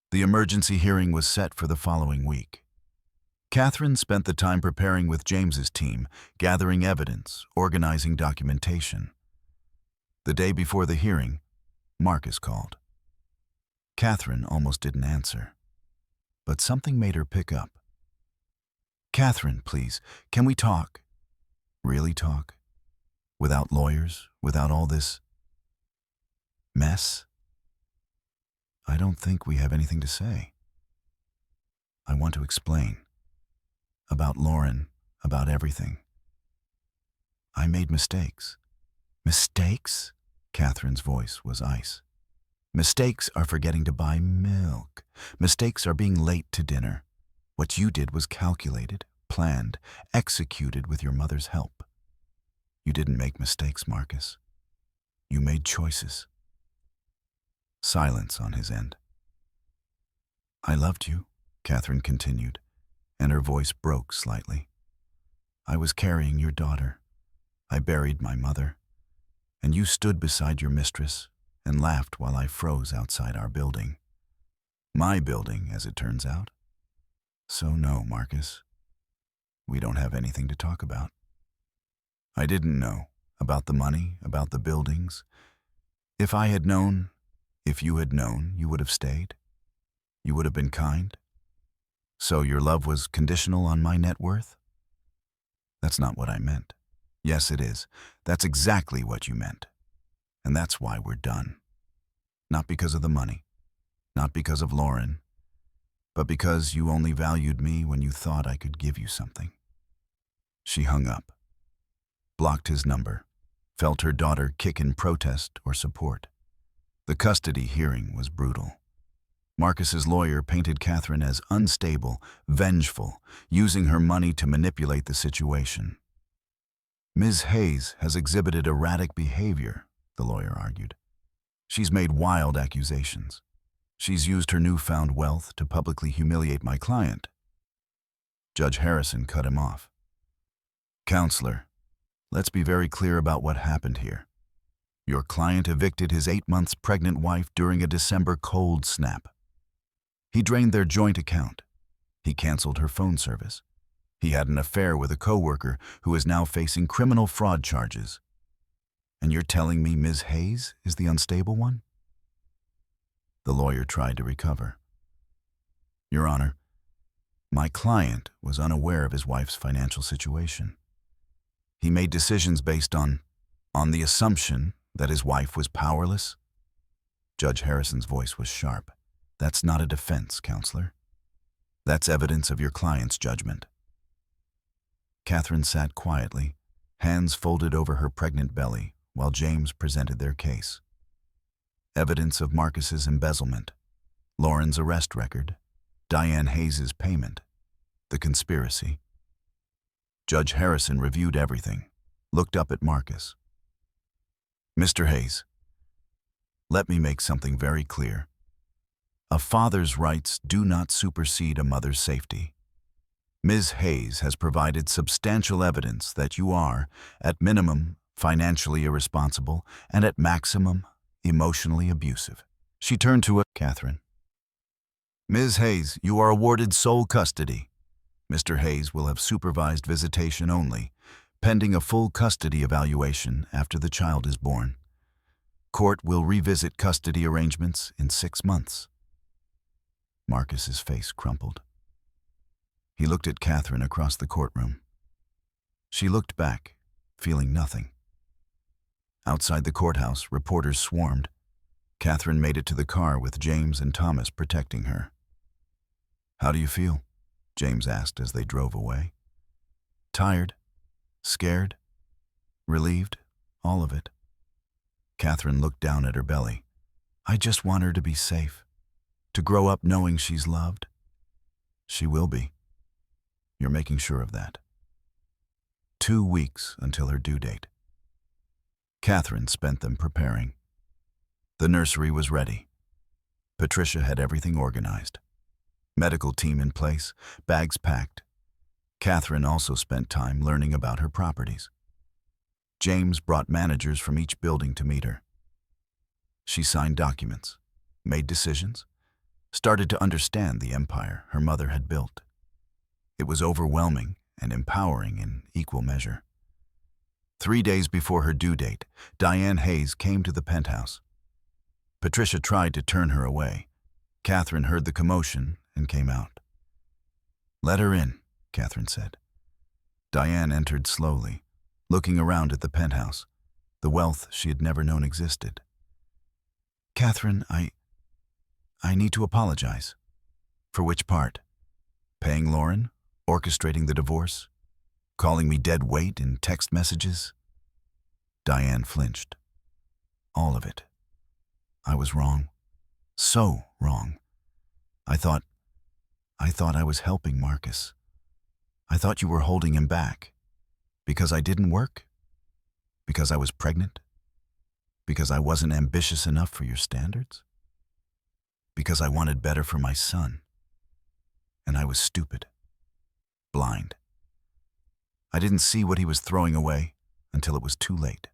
The emergency hearing was set for the following week. Catherine spent the time preparing with James's team, gathering evidence, organizing documentation. The day before the hearing, Marcus called. Catherine almost didn't answer, but something made her pick up. Catherine, please, can we talk? Really talk? Without lawyers, without all this mess? I don't think we have anything to say. I want to explain. About Lauren, about everything. I made mistakes. Mistakes? Catherine's voice was ice. Mistakes are forgetting to buy milk. Mistakes are being late to dinner. What you did was calculated, planned, executed with your mother's help. You didn't make mistakes, Marcus. You made choices. Silence on his end. I loved you, Catherine continued, and her voice broke slightly. I was carrying your daughter. I buried my mother, and you stood beside your mistress and laughed while I froze outside our building. My building, as it turns out. So no, Marcus. We don't have anything to talk about. I didn't know about the money, about the buildings. If I had known, if you had known, you would have stayed. You would have been kind. So your love was conditional on my net worth? That's not what I meant. Yes, it is. That's exactly what you meant. And that's why we're done. Not because of the money, not because of Lauren, but because you only valued me when you thought I could give you something. She hung up, blocked his number, felt her daughter kick in protest or support. The custody hearing was brutal. Marcus's lawyer painted Catherine as unstable, vengeful, using her money to manipulate the situation. Ms. Hayes has exhibited erratic behavior, the lawyer argued. She's made wild accusations. She's used her newfound wealth to publicly humiliate my client. Judge Harrison cut him off. Counselor, let's be very clear about what happened here. Your client evicted his 8 months pregnant wife during a December cold snap. He drained their joint account. He canceled her phone service. He had an affair with a coworker who is now facing criminal fraud charges. And you're telling me Ms. Hayes is the unstable one? The lawyer tried to recover. Your Honor, my client was unaware of his wife's financial situation. He made decisions based on the assumption that his wife was powerless. Judge Harrison's voice was sharp. That's not a defense, Counselor. That's evidence of your client's judgment. Catherine sat quietly, hands folded over her pregnant belly, while James presented their case. Evidence of Marcus's embezzlement, Lauren's arrest record, Diane Hayes' payment, the conspiracy. Judge Harrison reviewed everything, looked up at Marcus. Mr. Hayes, let me make something very clear. A father's rights do not supersede a mother's safety. Ms. Hayes has provided substantial evidence that you are, at minimum, financially irresponsible, and at maximum, emotionally abusive. She turned to Catherine. Ms. Hayes, you are awarded sole custody. Mr. Hayes will have supervised visitation only, pending a full custody evaluation after the child is born. Court will revisit custody arrangements in 6 months. Marcus's face crumpled. He looked at Catherine across the courtroom. She looked back, feeling nothing. Outside the courthouse, reporters swarmed. Catherine made it to the car with James and Thomas protecting her. "How do you feel?" James asked as they drove away. "Tired, scared, relieved, all of it." Catherine looked down at her belly. "I just want her to be safe, to grow up knowing she's loved." "She will be. You're making sure of that." 2 weeks until her due date. Catherine spent them preparing. The nursery was ready. Patricia had everything organized. Medical team in place, bags packed. Catherine also spent time learning about her properties. James brought managers from each building to meet her. She signed documents, made decisions, started to understand the empire her mother had built. It was overwhelming and empowering in equal measure. 3 days before her due date, Diane Hayes came to the penthouse. Patricia tried to turn her away. Catherine heard the commotion and came out. "Let her in," Catherine said. Diane entered slowly, looking around at the penthouse, the wealth she had never known existed. "Catherine, I need to apologize." "For which part? Paying Lauren? Orchestrating the divorce? Calling me dead weight in text messages?" Diane flinched. "All of it. I was wrong. So wrong. I thought I was helping Marcus. I thought you were holding him back. Because I didn't work? Because I was pregnant? Because I wasn't ambitious enough for your standards? Because I wanted better for my son. And I was stupid. Blind. I didn't see what he was throwing away until it was too late."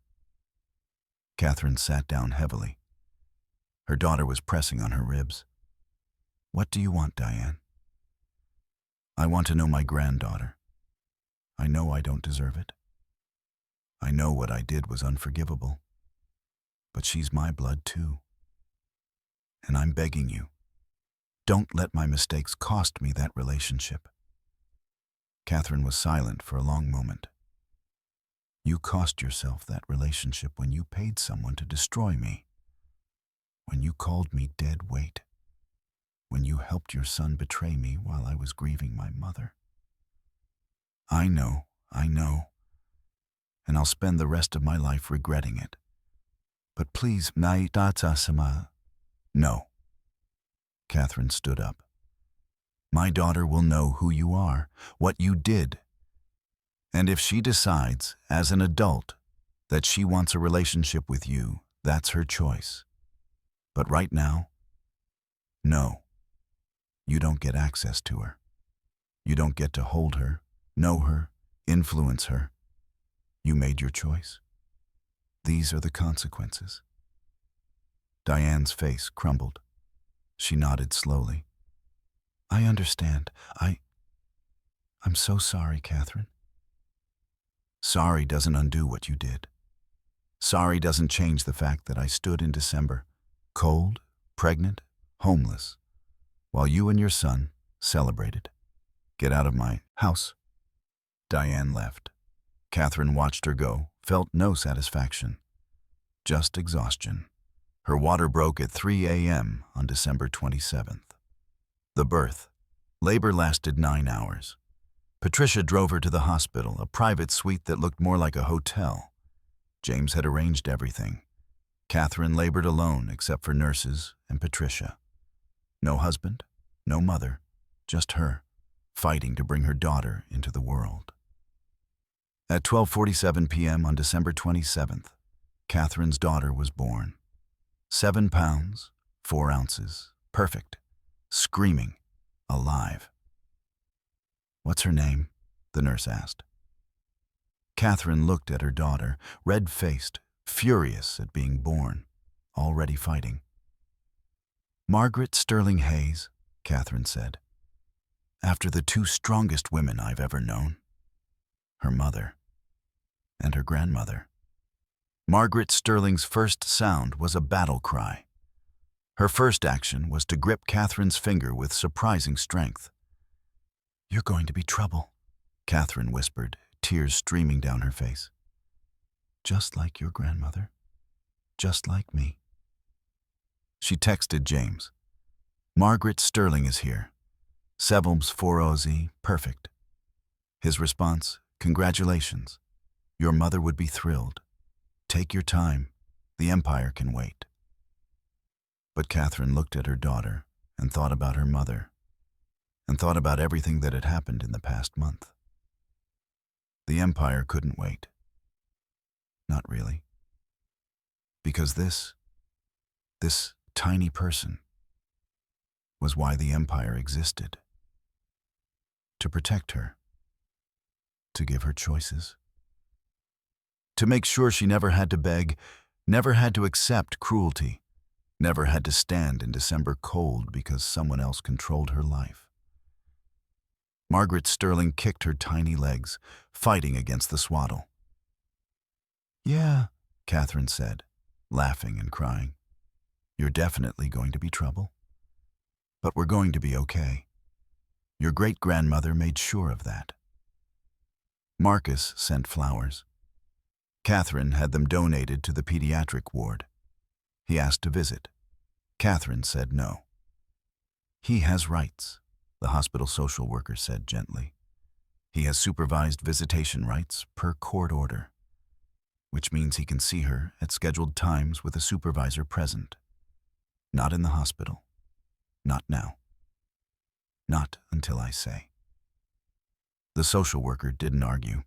Catherine sat down heavily. Her daughter was pressing on her ribs. "What do you want, Diane?" "I want to know my granddaughter. I know I don't deserve it. I know what I did was unforgivable. But she's my blood too. And I'm begging you, don't let my mistakes cost me that relationship." Catherine was silent for a long moment. "You cost yourself that relationship when you paid someone to destroy me. When you called me dead weight. When you helped your son betray me while I was grieving my mother. I know. And I'll spend the rest of my life regretting it. But please, sama." "No." Catherine stood up. "My daughter will know who you are, what you did. And if she decides, as an adult, that she wants a relationship with you, that's her choice. But right now, no. You don't get access to her. You don't get to hold her, know her, influence her. You made your choice. These are the consequences." Diane's face crumbled. She nodded slowly. "I understand. I'm so sorry, Catherine." "Sorry doesn't undo what you did. Sorry doesn't change the fact that I stood in December, cold, pregnant, homeless, while you and your son celebrated. Get out of my house." Diane left. Catherine watched her go, felt no satisfaction, just exhaustion. Her water broke at 3 a.m. on December 27th. The birth. Labor lasted 9 hours. Patricia drove her to the hospital, a private suite that looked more like a hotel. James had arranged everything. Catherine labored alone except for nurses and Patricia. No husband, no mother, just her, fighting to bring her daughter into the world. At 12:47 p.m. on December 27th, Catherine's daughter was born. 7 pounds, 4 ounces, perfect, screaming, alive. "What's her name?" the nurse asked. Catherine looked at her daughter, red-faced, furious at being born, already fighting. "Margaret Sterling Hayes," Catherine said, "after the 2 strongest women I've ever known. Her mother and her grandmother." Margaret Sterling's first sound was a battle cry. Her first action was to grip Catherine's finger with surprising strength. "You're going to be trouble," Catherine whispered, tears streaming down her face. Just like your grandmother. Just like me. She texted James. Margaret Sterling is here. Sebelms 4OZ, perfect. His response, congratulations. Your mother would be thrilled. Take your time. The Empire can wait. But Catherine looked at her daughter and thought about her mother and thought about everything that had happened in the past month. The Empire couldn't wait. Not really. Because this tiny person was why the Empire existed. To protect her. To give her choices. To make sure she never had to beg, never had to accept cruelty, never had to stand in December cold because someone else controlled her life. Margaret Sterling kicked her tiny legs, fighting against the swaddle. Yeah, Catherine said, laughing and crying. You're definitely going to be trouble. But we're going to be okay. Your great-grandmother made sure of that. Marcus sent flowers. Catherine had them donated to the pediatric ward. He asked to visit. Catherine said no. He has rights, the hospital social worker said gently. He has supervised visitation rights per court order, which means he can see her at scheduled times with a supervisor present. Not in the hospital. Not now. Not until I say. The social worker didn't argue.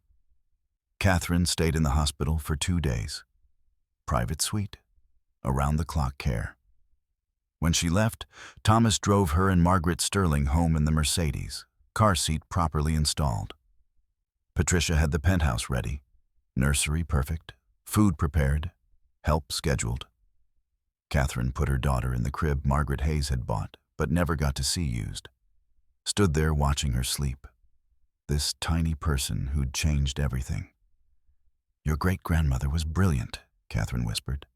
Catherine stayed in the hospital for 2 days. Private suite. Around-the-clock care. When she left, Thomas drove her and Margaret Sterling home in the Mercedes, car seat properly installed. Patricia had the penthouse ready, nursery perfect, food prepared, help scheduled. Catherine put her daughter in the crib Margaret Hayes had bought but never got to see used. Stood there watching her sleep. This tiny person who'd changed everything. Your great-grandmother was brilliant, Catherine whispered.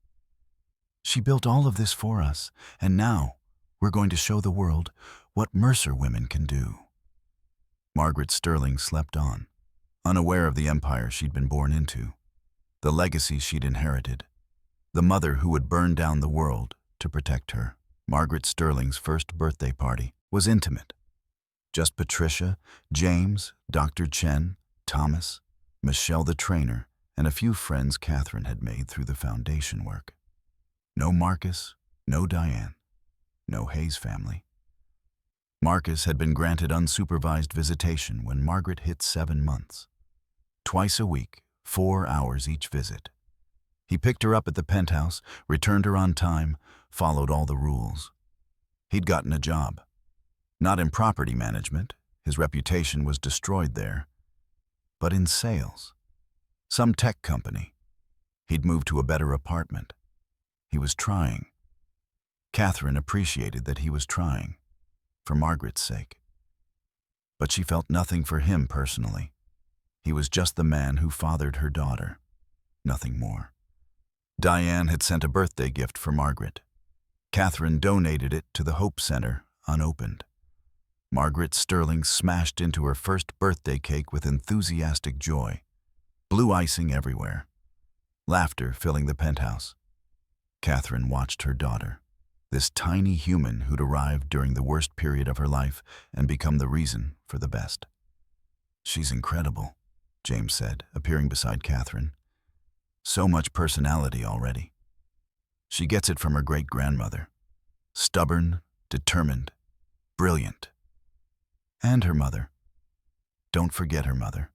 She built all of this for us, and now we're going to show the world what Mercer women can do. Margaret Sterling slept on, unaware of the empire she'd been born into, the legacy she'd inherited, the mother who would burn down the world to protect her. Margaret Sterling's first birthday party was intimate. Just Patricia, James, Dr. Chen, Thomas, Michelle the trainer, and a few friends Catherine had made through the foundation work. No Marcus, no Diane, no Hayes family. Marcus had been granted unsupervised visitation when Margaret hit 7 months. Twice a week, 4 hours each visit. He picked her up at the penthouse, returned her on time, followed all the rules. He'd gotten a job. Not in property management, his reputation was destroyed there, but in sales. Some tech company. He'd moved to a better apartment. He was trying. Catherine appreciated that he was trying, for Margaret's sake. But she felt nothing for him personally. He was just the man who fathered her daughter, nothing more. Diane had sent a birthday gift for Margaret. Catherine donated it to the Hope Center, unopened. Margaret Sterling smashed into her first birthday cake with enthusiastic joy. Blue icing everywhere. Laughter filling the penthouse. Catherine watched her daughter, this tiny human who'd arrived during the worst period of her life and become the reason for the best. She's incredible, James said, appearing beside Catherine. So much personality already. She gets it from her great-grandmother. Stubborn, determined, brilliant. And her mother. Don't forget her mother.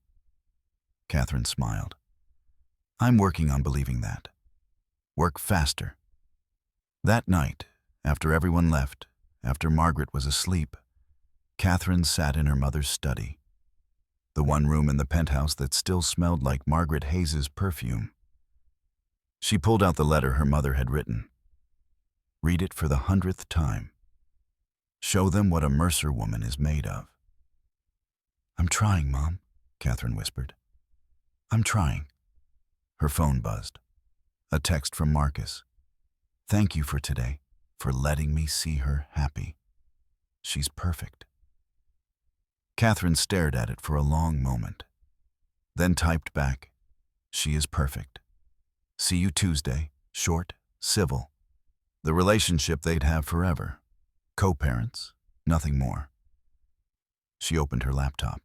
Catherine smiled. I'm working on believing that. Work faster. That night, after everyone left, after Margaret was asleep, Catherine sat in her mother's study, the one room in the penthouse that still smelled like Margaret Hayes's perfume. She pulled out the letter her mother had written. Read it for the 100th time. Show them what a Mercer woman is made of. I'm trying, Mom, Catherine whispered. I'm trying. Her phone buzzed. A text from Marcus. Thank you for today, for letting me see her happy. She's perfect. Catherine stared at it for a long moment, then typed back, She is perfect. See you Tuesday. Short, civil. The relationship they'd have forever. Co-parents, nothing more. She opened her laptop.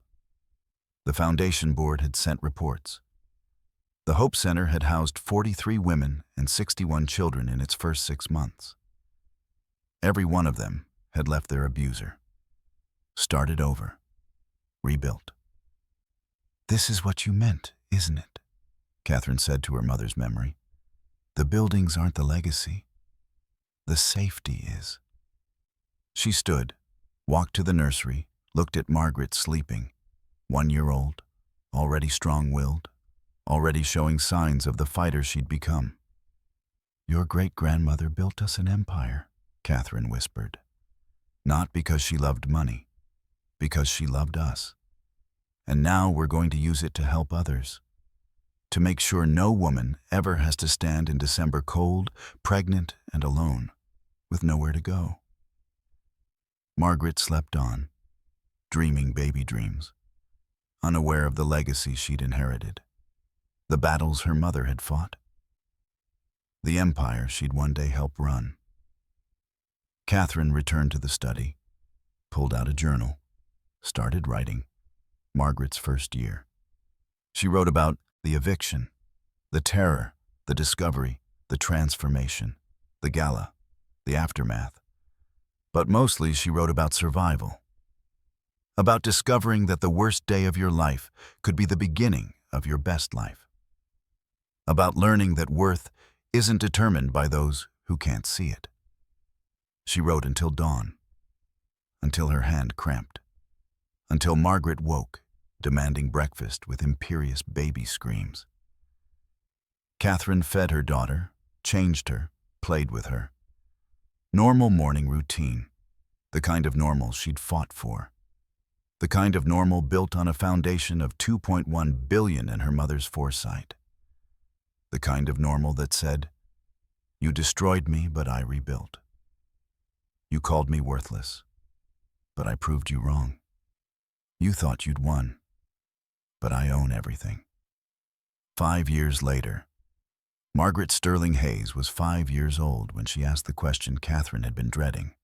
The foundation board had sent reports. The Hope Center had housed 43 women and 61 children in its first 6 months. Every one of them had left their abuser. Started over. Rebuilt. "This is what you meant, isn't it?" Catherine said to her mother's memory. "The buildings aren't the legacy. The safety is." She stood, walked to the nursery, looked at Margaret sleeping, 1-year-old, already strong-willed, already showing signs of the fighter she'd become. "Your great-grandmother built us an empire," Catherine whispered. "Not because she loved money, because she loved us. And now we're going to use it to help others. To make sure no woman ever has to stand in December cold, pregnant, and alone, with nowhere to go." Margaret slept on, dreaming baby dreams, unaware of the legacy she'd inherited, the battles her mother had fought, the empire she'd one day help run. Catherine returned to the study, pulled out a journal, started writing. Margaret's first year. She wrote about the eviction, the terror, the discovery, the transformation, the gala, the aftermath. But mostly she wrote about survival. About discovering that the worst day of your life could be the beginning of your best life. About learning that worth isn't determined by those who can't see it. She wrote until dawn, until her hand cramped, until Margaret woke, demanding breakfast with imperious baby screams. Catherine fed her daughter, changed her, played with her. Normal morning routine, the kind of normal she'd fought for. The kind of normal built on a foundation of $2.1 billion in her mother's foresight. The kind of normal that said, "You destroyed me, but I rebuilt. You called me worthless, but I proved you wrong. You thought you'd won, but I own everything." 5 years later, Margaret Sterling Hayes was 5 years old when she asked the question Catherine had been dreading.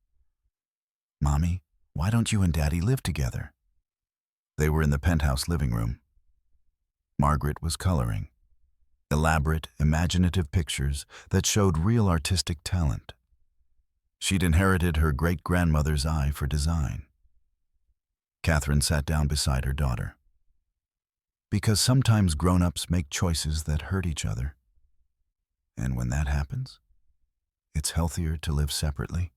"Mommy, why don't you and Daddy live together?" They were in the penthouse living room. Margaret was coloring. Elaborate, imaginative pictures that showed real artistic talent. She'd inherited her great-grandmother's eye for design. Catherine sat down beside her daughter. "Because sometimes grown-ups make choices that hurt each other. And when that happens, it's healthier to live separately."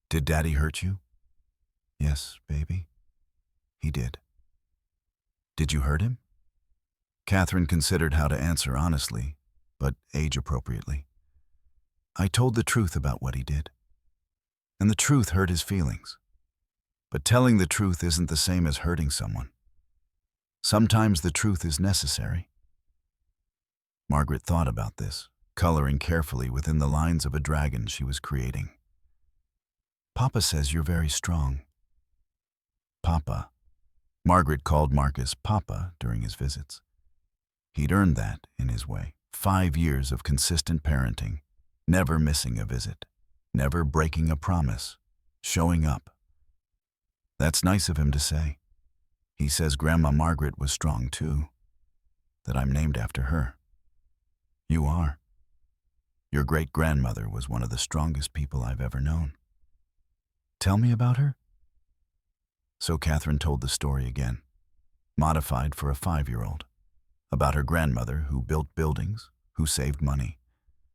"Did Daddy hurt you?" "Yes, baby. He did." "Did you hurt him?" Catherine considered how to answer honestly, but age-appropriately. "I told the truth about what he did. And the truth hurt his feelings. But telling the truth isn't the same as hurting someone. Sometimes the truth is necessary." Margaret thought about this, coloring carefully within the lines of a dragon she was creating. "Papa says you're very strong." Papa. Margaret called Marcus Papa during his visits. He'd earned that, in his way. 5 years of consistent parenting, never missing a visit, never breaking a promise, showing up. That's nice of him to say. He says Grandma Margaret was strong too, that I'm named after her. You are. Your great-grandmother was one of the strongest people I've ever known. Tell me about her?" So Catherine told the story again, modified for a 5-year-old, about her grandmother who built buildings, who saved money,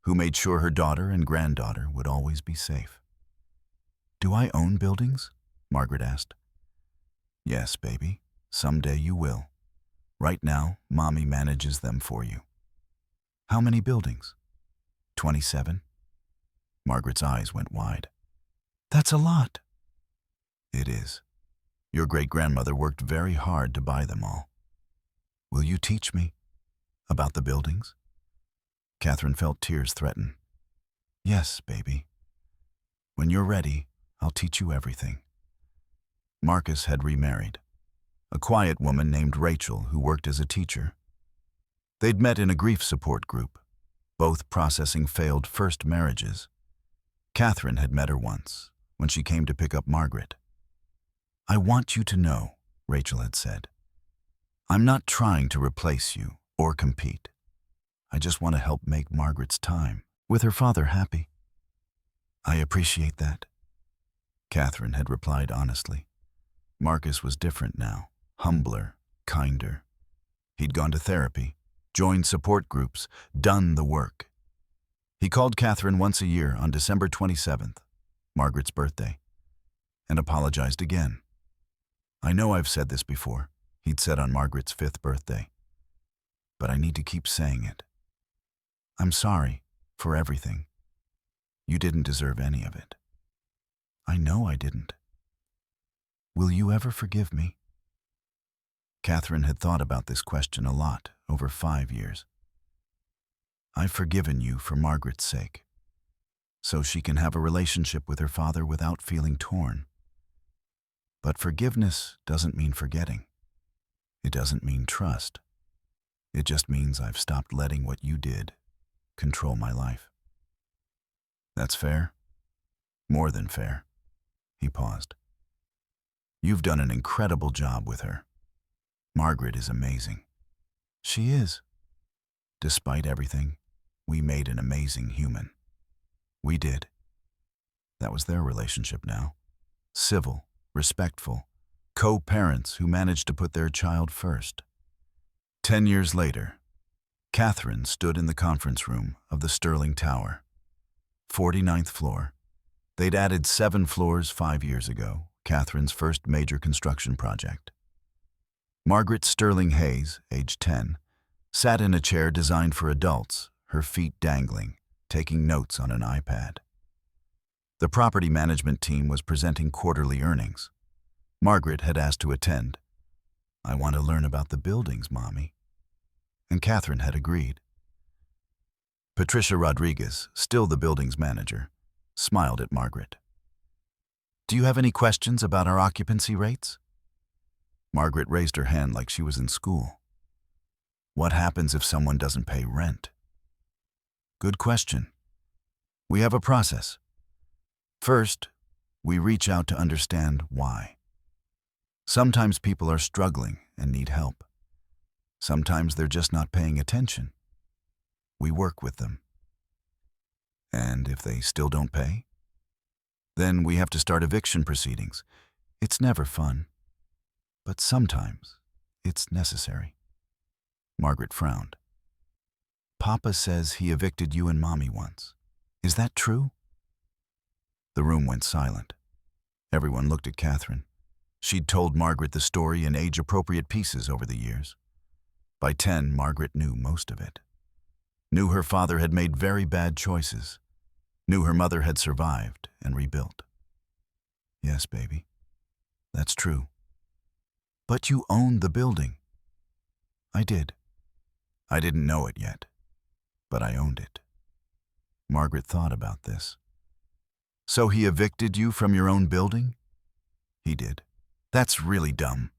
who made sure her daughter and granddaughter would always be safe. "Do I own buildings?" Margaret asked. "Yes, baby. Someday you will. Right now, Mommy manages them for you." "How many buildings?" 27. Margaret's eyes went wide. "That's a lot." "It is. Your great-grandmother worked very hard to buy them all. Will you teach me about the buildings?" Catherine felt tears threaten. "Yes, baby. When you're ready, I'll teach you everything." Marcus had remarried. A quiet woman named Rachel who worked as a teacher. They'd met in a grief support group, both processing failed first marriages. Catherine had met her once, when she came to pick up Margaret. "I want you to know," Rachel had said, "I'm not trying to replace you or compete. I just want to help make Margaret's time with her father happy." "I appreciate that," Catherine had replied honestly. Marcus was different now, humbler, kinder. He'd gone to therapy, joined support groups, done the work. He called Catherine once a year on December 27th, Margaret's birthday, and apologized again. "I know I've said this before," he'd said on Margaret's 5th birthday, "but I need to keep saying it. I'm sorry for everything. You didn't deserve any of it. I know I didn't. Will you ever forgive me?" Catherine had thought about this question a lot over 5 years. "I've forgiven you for Margaret's sake, so she can have a relationship with her father without feeling torn. But forgiveness doesn't mean forgetting. It doesn't mean trust. It just means I've stopped letting what you did control my life." "That's fair? More than fair." He paused. "You've done an incredible job with her. Margaret is amazing." "She is." "Despite everything, we made an amazing human." "We did." That was their relationship now. Civil, respectful, co-parents who managed to put their child first. 10 years later, Catherine stood in the conference room of the Sterling Tower, 49th floor. They'd added 7 floors 5 years ago, Catherine's first major construction project. Margaret Sterling Hayes, age 10, sat in a chair designed for adults, her feet dangling, taking notes on an iPad. The property management team was presenting quarterly earnings. Margaret had asked to attend. "I want to learn about the buildings, Mommy." And Catherine had agreed. Patricia Rodriguez, still the building's manager, smiled at Margaret. "Do you have any questions about our occupancy rates?" Margaret raised her hand like she was in school. "What happens if someone doesn't pay rent?" "Good question. We have a process. First, we reach out to understand why. Sometimes people are struggling and need help. Sometimes they're just not paying attention. We work with them. And if they still don't pay, then we have to start eviction proceedings. It's never fun, but sometimes it's necessary." Margaret frowned. "Papa says he evicted you and Mommy once. Is that true?" The room went silent. Everyone looked at Catherine. She'd told Margaret the story in age-appropriate pieces over the years. By 10, Margaret knew most of it. Knew her father had made very bad choices. Knew her mother had survived and rebuilt. "Yes, baby, that's true." "But you owned the building." "I did. I didn't know it yet, but I owned it." Margaret thought about this. "So he evicted you from your own building?" "He did." "That's really dumb."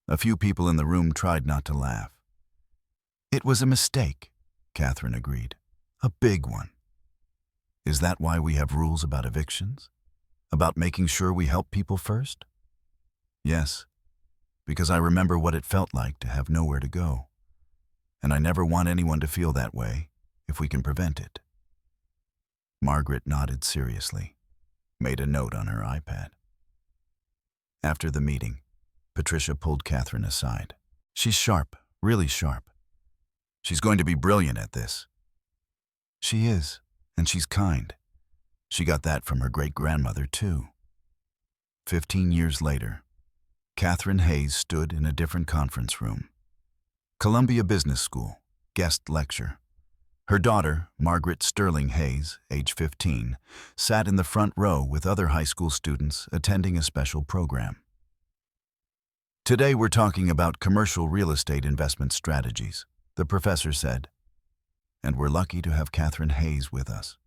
A few people in the room tried not to laugh. "It was a mistake," Catherine agreed. "A big one." "Is that why we have rules about evictions? About making sure we help people first?" "Yes, because I remember what it felt like to have nowhere to go. And I never want anyone to feel that way, if we can prevent it." Margaret nodded seriously, made a note on her iPad. After the meeting, Patricia pulled Catherine aside. "She's sharp, really sharp. She's going to be brilliant at this." "She is, and she's kind. She got that from her great-grandmother, too." 15 years later, Catherine Hayes stood in a different conference room. Columbia Business School, guest lecture. Her daughter, Margaret Sterling Hayes, age 15, sat in the front row with other high school students attending a special program. "Today we're talking about commercial real estate investment strategies," the professor said. "And we're lucky to have Catherine Hayes with us.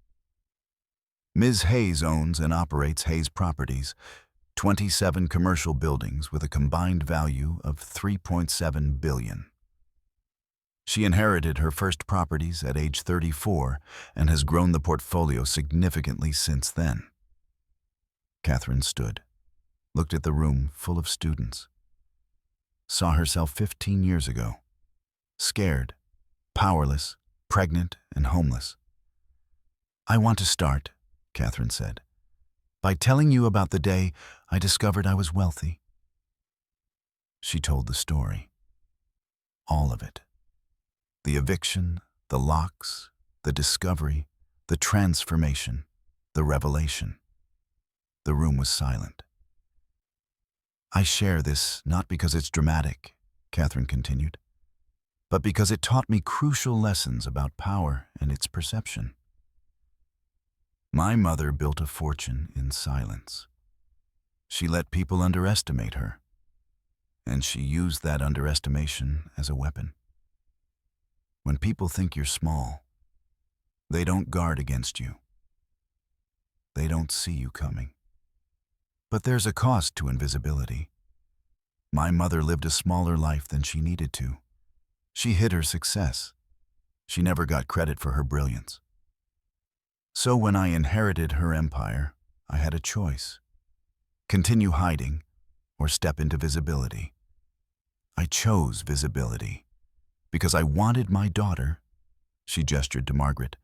Ms. Hayes owns and operates Hayes Properties, 27 commercial buildings with a combined value of $3.7 billion. She inherited her first properties at age 34 and has grown the portfolio significantly since then. Catherine stood, looked at the room full of students, saw herself 15 years ago, scared, powerless, pregnant, and homeless. "I want to start," Catherine said, "by telling you about the day I discovered I was wealthy." She told the story. All of it. The eviction, the locks, the discovery, the transformation, the revelation. The room was silent. "I share this not because it's dramatic," Catherine continued, "but because it taught me crucial lessons about power and its perception. My mother built a fortune in silence. She let people underestimate her, and she used that underestimation as a weapon. When people think you're small, they don't guard against you. They don't see you coming. But there's a cost to invisibility. My mother lived a smaller life than she needed to. She hid her success. She never got credit for her brilliance. So when I inherited her empire, I had a choice: continue hiding or step into visibility. I chose visibility because I wanted my daughter," she gestured to Margaret,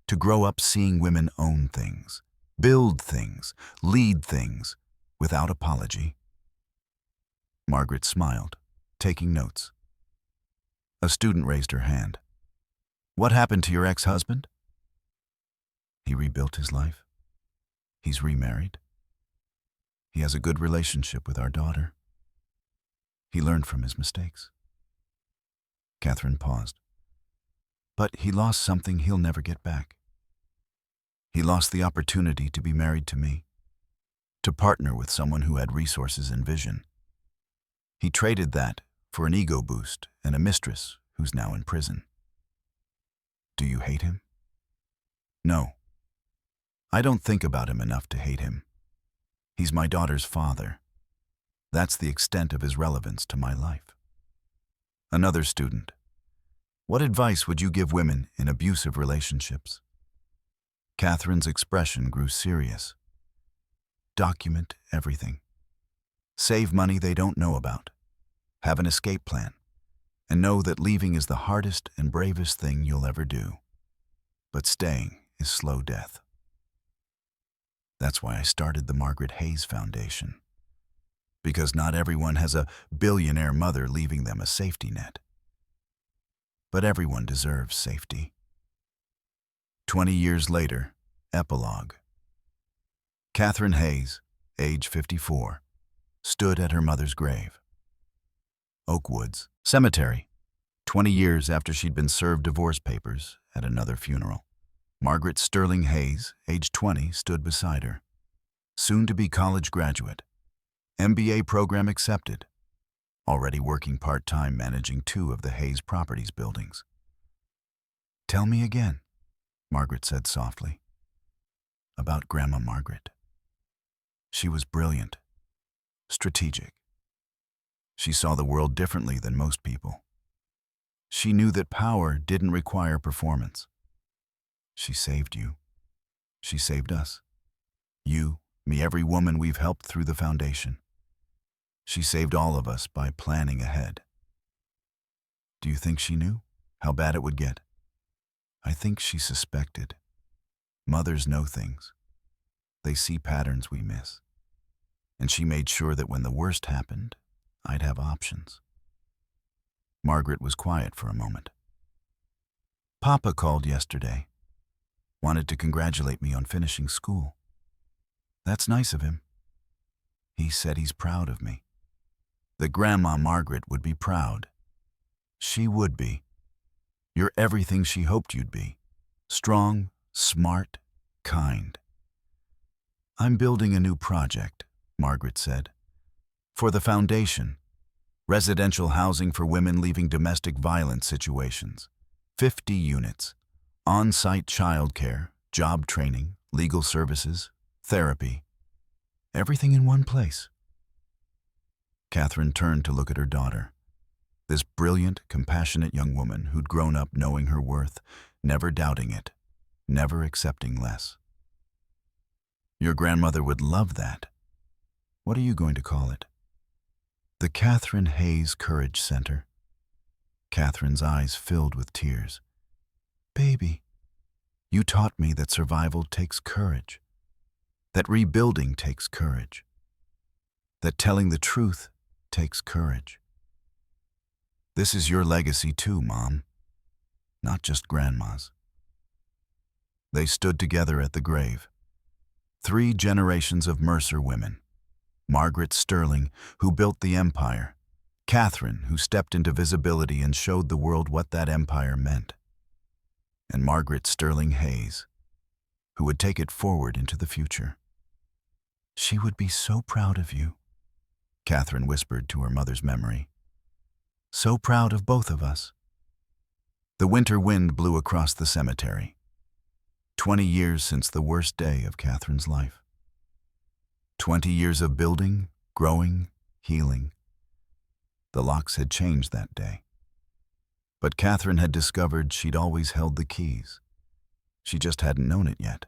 "to grow up seeing women own things, build things, lead things, without apology." Margaret smiled, taking notes. A student raised her hand. "What happened to your ex-husband?" "He rebuilt his life. He's remarried. He has a good relationship with our daughter. He learned from his mistakes." Catherine paused. "But he lost something he'll never get back. He lost the opportunity to be married to me, to partner with someone who had resources and vision. He traded that for an ego boost and a mistress who's now in prison." "Do you hate him?" "No. I don't think about him enough to hate him. He's my daughter's father. That's the extent of his relevance to my life." Another student: "What advice would you give women in abusive relationships?" Catherine's expression grew serious. "Document everything. Save money they don't know about. Have an escape plan. And know that leaving is the hardest and bravest thing you'll ever do. But staying is slow death." That's why I started the Margaret Hayes Foundation. Because not everyone has a billionaire mother leaving them a safety net. But everyone deserves safety. 20 years later, epilogue. Catherine Hayes, age 54, stood at her mother's grave. Oakwoods Cemetery, 20 years after she'd been served divorce papers at another funeral. Margaret Sterling Hayes, age 20, stood beside her. Soon-to-be college graduate. MBA program accepted. Already working part-time managing 2 of the Hayes Properties buildings. "Tell me again," Margaret said softly. "About Grandma Margaret." She was brilliant, strategic. She saw the world differently than most people. She knew that power didn't require performance. She saved you. She saved us. You, me, every woman we've helped through the foundation. She saved all of us by planning ahead. Do you think she knew how bad it would get? I think she suspected. Mothers know things. They see patterns we miss. And she made sure that when the worst happened, I'd have options. Margaret was quiet for a moment. "Papa called yesterday. Wanted to congratulate me on finishing school. That's nice of him. He said he's proud of me. That Grandma Margaret would be proud. She would be. You're everything she hoped you'd be. Strong, smart, kind." "I'm building a new project," Margaret said. "For the foundation. Residential housing for women leaving domestic violence situations. 50 units. On-site childcare, job training, legal services, therapy. Everything in one place." Catherine turned to look at her daughter. This brilliant, compassionate young woman who'd grown up knowing her worth, never doubting it, never accepting less. Your grandmother would love that. What are you going to call it? The Catherine Hayes Courage Center. Catherine's eyes filled with tears. Baby, you taught me that survival takes courage, that rebuilding takes courage, that telling the truth takes courage. This is your legacy too, Mom, not just Grandma's. They stood together at the grave. 3 generations of Mercer women. Margaret Sterling, who built the empire. Catherine, who stepped into visibility and showed the world what that empire meant. And Margaret Sterling Hayes, who would take it forward into the future. She would be so proud of you, Catherine whispered to her mother's memory. So proud of both of us. The winter wind blew across the cemetery. 20 years since the worst day of Catherine's life. 20 years of building, growing, healing. The locks had changed that day. But Catherine had discovered she'd always held the keys. She just hadn't known it yet.